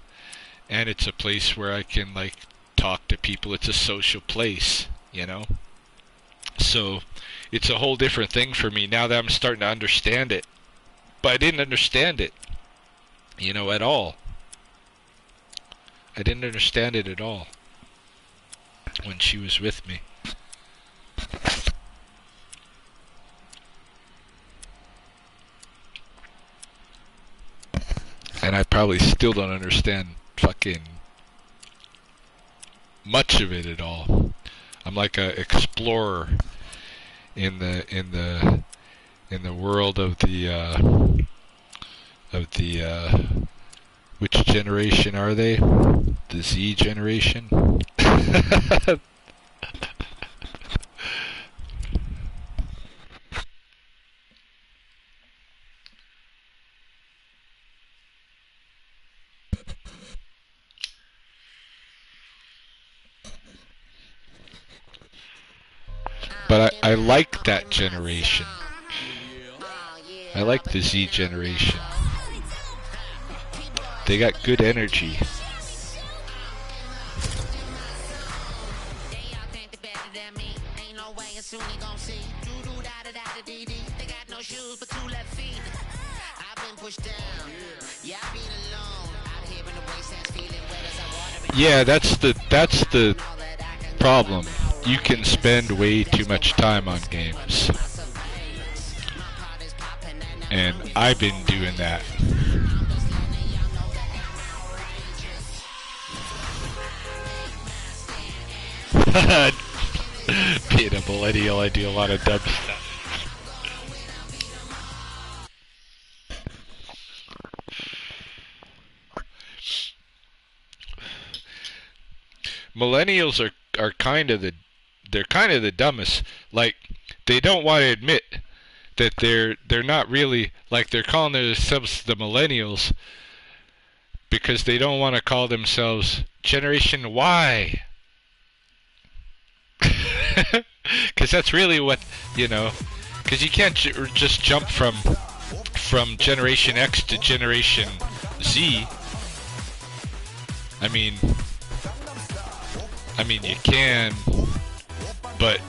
Speaker 1: And it's a place where I can like talk to people. It's a social place, you know. So it's a whole different thing for me now that I'm starting to understand it. But I didn't understand it, you know, at all. I didn't understand it at all when she was with me. And I probably still don't understand fucking much of it at all. I'm like a explorer in the world of the which generation are they? The Z generation? But I like that generation. I like the Z generation. They got good energy. Yeah, that's the problem. You can spend way too much time on games. And I've been doing that. Being a millennial, I do a lot of dumb stuff. Millennials are kind of the dumbest. Like, they don't want to admit that they're not really, like, they're calling themselves the millennials because they don't want to call themselves Generation Y. Because that's really what, you know, because you can't just jump from Generation X to Generation Z. I mean you can, but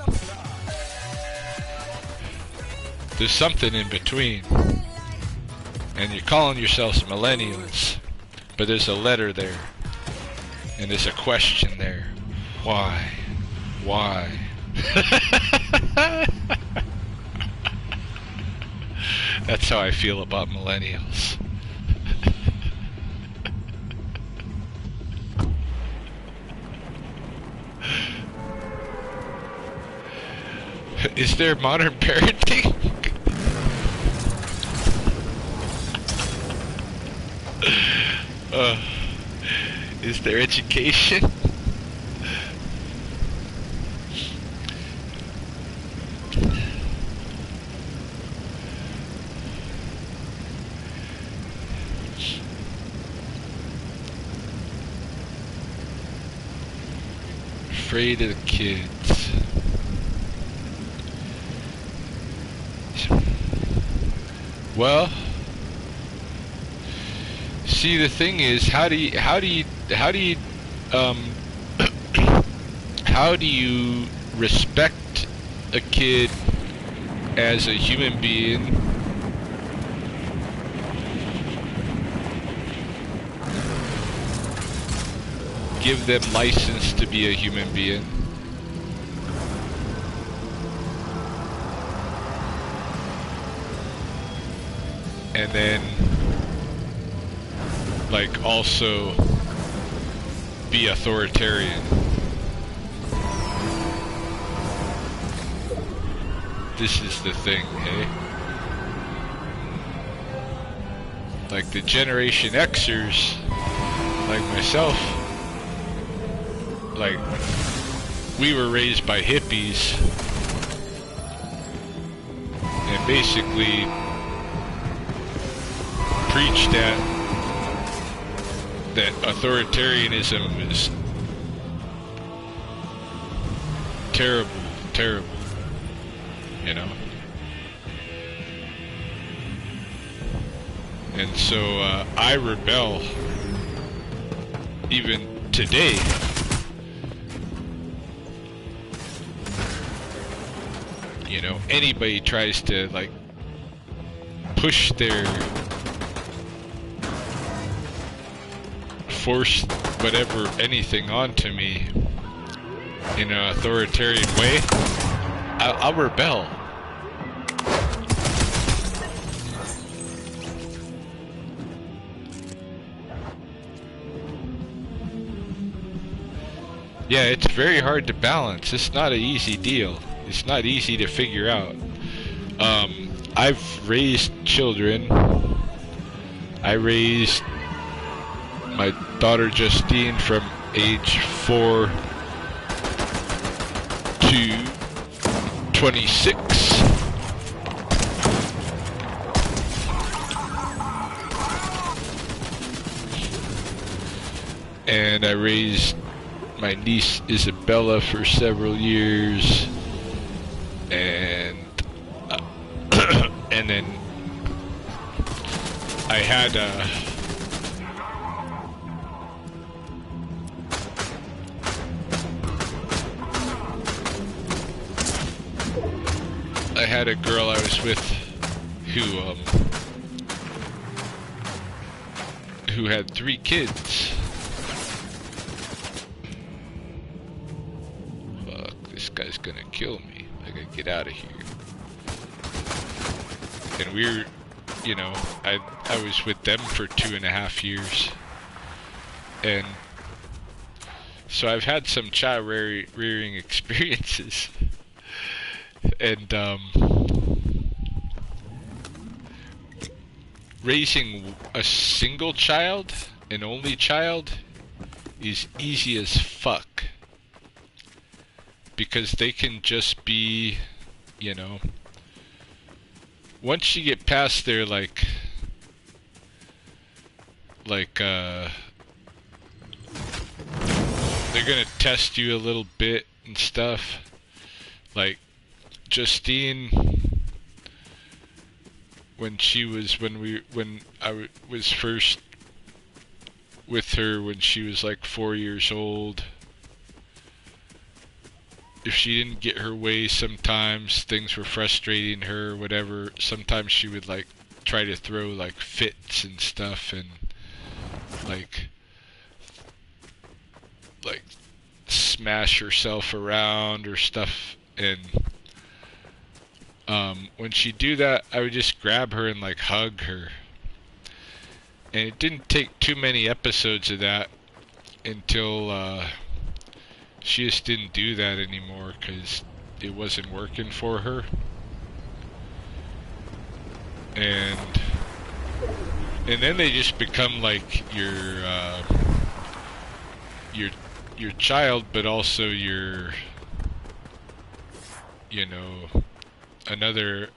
Speaker 1: there's something in between. And you're calling yourselves millennials, but there's a letter there, and there's a question there. Why? Why? That's how I feel about millennials. Is there modern parenting? Is there education? Afraid of the kids. Well, see, the thing is, how do you respect a kid as a human being give them license to be a human being and then like also be authoritarian? This is the thing, hey? Like the Generation Xers, like myself, like we were raised by hippies and basically preached that authoritarianism is terrible, terrible, you know? And so I rebel even today. You know, anybody tries to like push their force whatever anything onto me in an authoritarian way, I'll rebel. Yeah, it's very hard to balance. It's not an easy deal. It's not easy to figure out. I've raised children. I raised my daughter Justine from age 4 to 26. And I raised my niece Isabella for several years. And then I had a girl I was with who had 3 kids. Fuck, this guy's gonna kill me. I gotta get out of here. And we're, you know, I was with them for 2.5 years. And so I've had some child rearing experiences. And raising a single child, an only child, is easy as fuck. Because they can just be, you know, once you get past their they're gonna test you a little bit and stuff. Like Justine, when I was first with her when she was like 4 years old, if she didn't get her way, sometimes things were frustrating her, whatever. Sometimes she would like try to throw like fits and stuff, and like smash herself around or stuff. And when she'd do that, I would just grab her and like hug her. And it didn't take too many episodes of that until she just didn't do that anymore because it wasn't working for her. And then they just become like your child, but also your, you know, another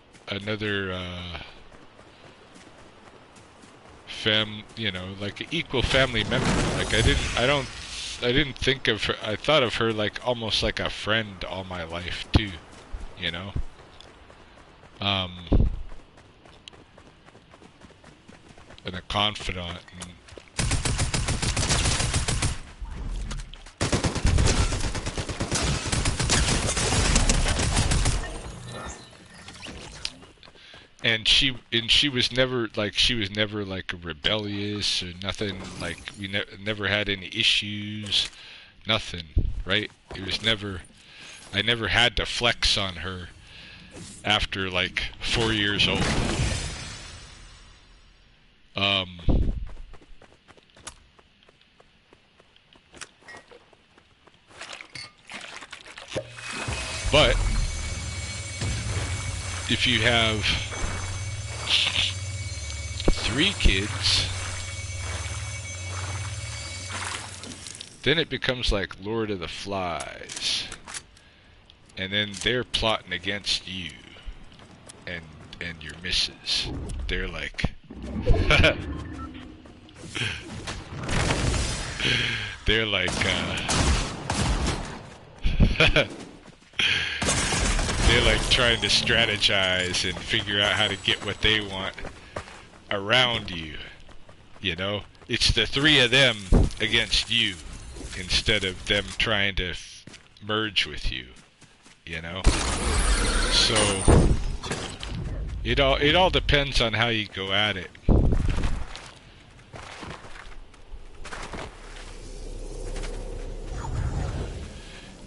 Speaker 1: you know, like an equal family member. Like I didn't think of her, I thought of her like almost like a friend all my life too, you know. And a confidant. And she was never like rebellious or nothing. Like we never had any issues, nothing, right? It was never, I never had to flex on her after like 4 years old. But if you have 3 kids, then it becomes like Lord of the Flies, and then they're plotting against you and your missus. They're like they're like they're like trying to strategize and figure out how to get what they want around you, you know? It's the 3 of them against you instead of them trying to merge with you, you know? So it all depends on how you go at it.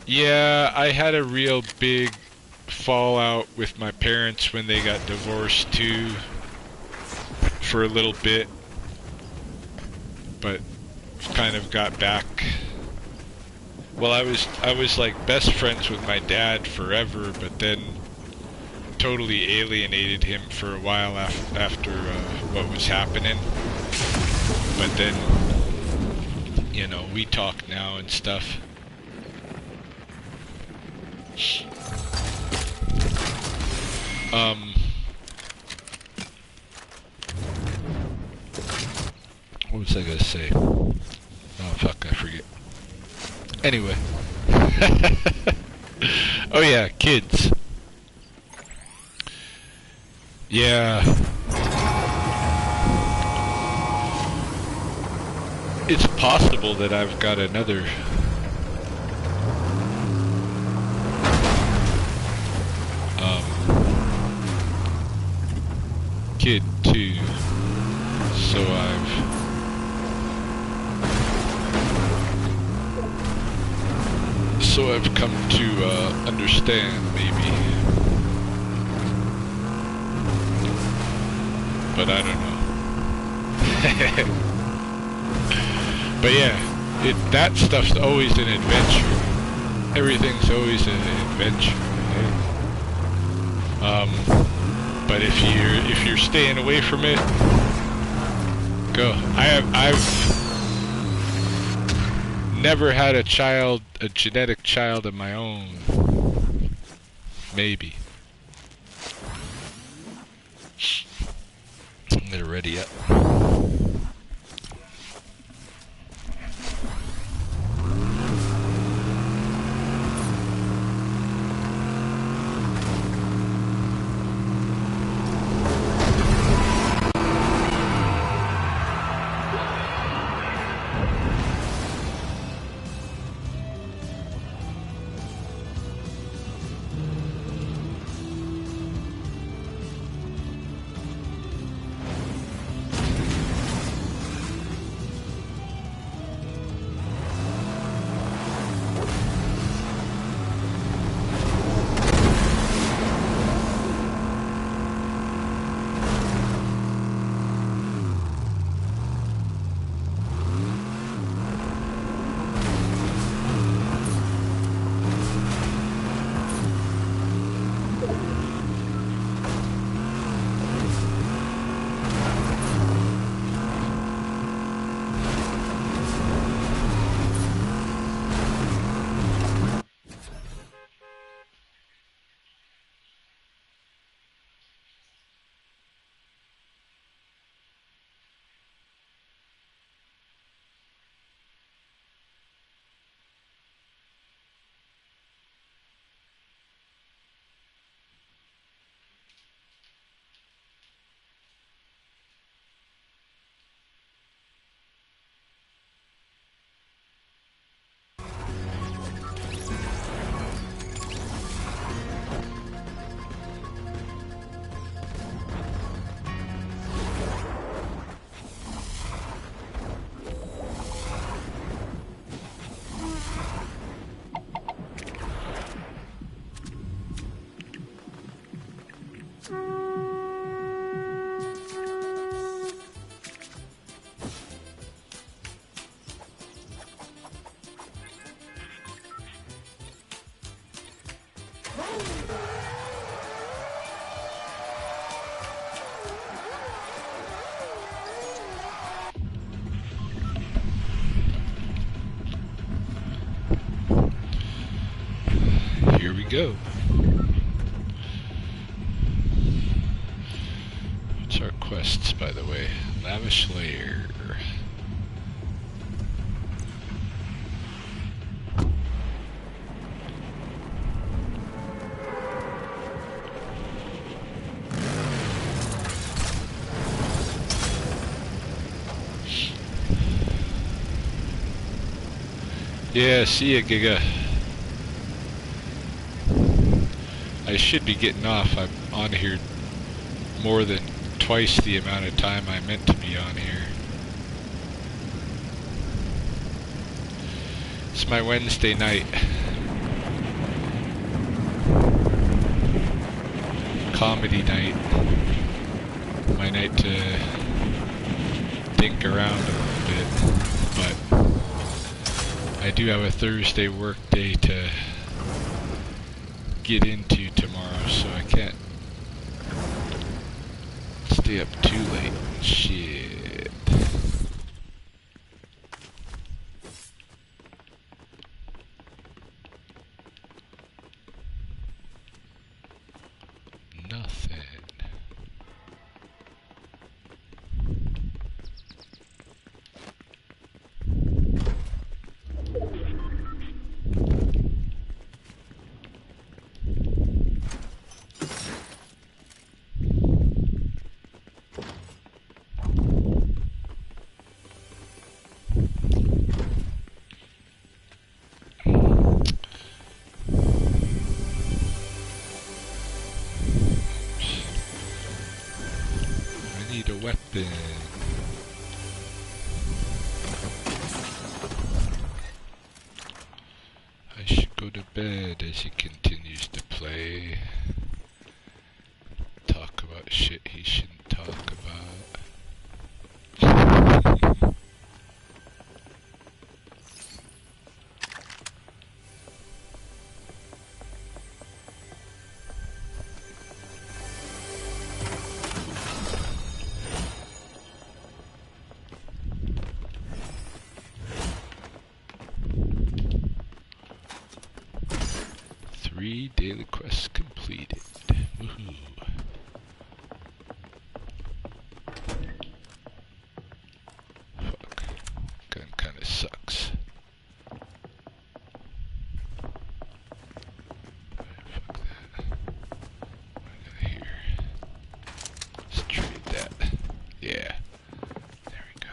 Speaker 1: Yeah, I had a real big fallout with my parents when they got divorced too, for a little bit, but kind of got back. Well, I was like best friends with my dad forever, but then totally alienated him for a while after what was happening. But then, you know, we talk now and stuff. What was I gonna say? Oh fuck, I forget. Anyway. Oh yeah, kids. Yeah. It's possible that I've got another kid too, so I've come to understand, maybe, but I don't know. But yeah, that stuff's always an adventure. Everything's always an adventure, right? But if you're staying away from it, go. I've never had a genetic child of my own. Maybe. I'm gonna ready up. Here we go. What's our quests, by the way? Lavish layer. Yeah, see ya, Giga. I should be getting off. I'm on here more than twice the amount of time I meant to be on here. It's my Wednesday night. Comedy night. My night to dink around a little bit. But I do have a Thursday work day to get into tomorrow, so I can't stay up too late. Shit. Nothing. Need a weapon. I should go to bed as he continues to play. Talk about shit he shouldn't talk about. Three daily quests completed. Woohoo. Fuck. Gun kinda sucks. Fuck that. What I got here? Let's trade that. Yeah. There we go.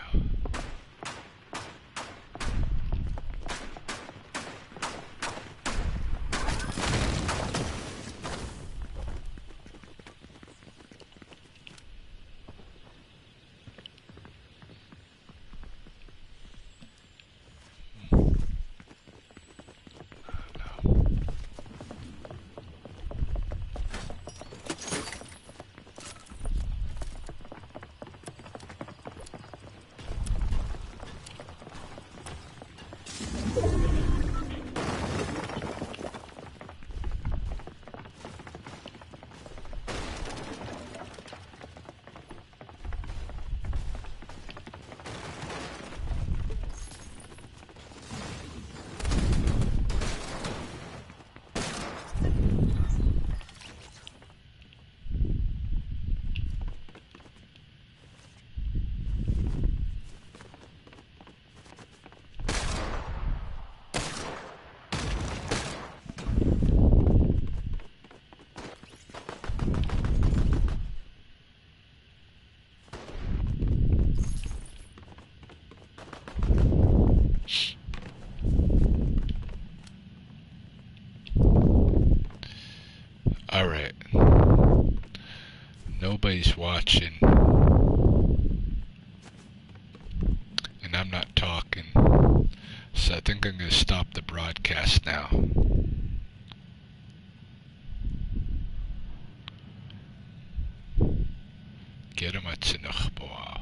Speaker 1: Alright. Nobody's watching. And I'm not talking. So I think I'm going to stop the broadcast now. Get him at Sinach, boah.